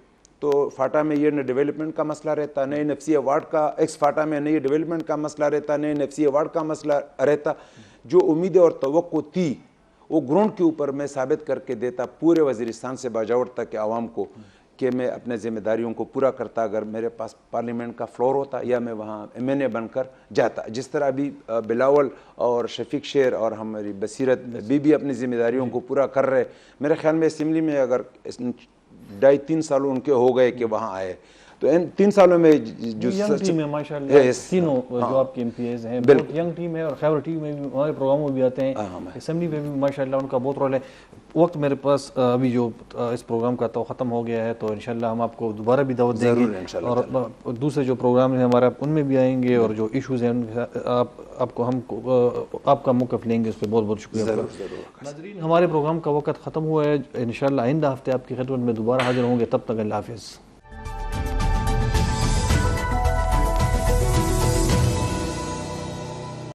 تو فاٹا میں یہ نئے ڈیولپمنٹ کا مسئلہ رہتا, نئے نفسی ایوارڈ کا, ایکس فاٹا میں نئے ڈیولپمنٹ کا مسئلہ رہتا, نئے نفسی ایوارڈ کا مسئلہ رہتا. جو امیدیں اور توقع تھی وہ گراؤنڈ کے اوپر میں ثابت کر کے دیتا پورے وزیرستان سے باجوڑ تک کے عوام کو کہ میں اپنے ذمہ داریوں کو پورا کرتا. اگر میرے پاس پارلیمنٹ کا فلور ہوتا یا میں وہاں MNA بن کر جاتا, جس طرح ابھی بلاول اور شفیق شیر اور ہماری بصیرت بھی اپنی ذمہ داریوں کو پورا کر رہے. میرے خیال میں اسمبلی میں اگر 2.5-3 سال ان کے ہو گئے کہ وہاں آئے, تو ان 3 سالوں میں جو ینگ ٹیم ہے ماشاء اللہ، تینوں جو آپ کے ایم پی ایز ہیں بہت ینگ ٹیم ہے، اور خیبر ٹی وی میں بھی ہمارے پروگراموں میں بھی آتے ہیں، اسمبلی میں بھی ماشاء اللہ ان کا بہت رول ہے۔ وقت میرے پاس ابھی جو اس پروگرام کا تو ختم ہو گیا ہے، تو انشاءاللہ ہم آپ کو دوبارہ بھی دعوت دیں گے، اور دوسرے جو پروگرام ہیں ہمارا ان میں بھی آئیں گے، اور جو ایشوز ہیں آپ کو ہم آپ کا موقف لیں گے، اس پہ بہت بہت شکریہ۔ ناظرین ہمارے پروگرام کا وقت ختم ہوا ہے، انشاءاللہ آئندہ ہفتے آپ کی خدمت میں دوبارہ حاضر ہوں گے، تب تک اللہ حافظ۔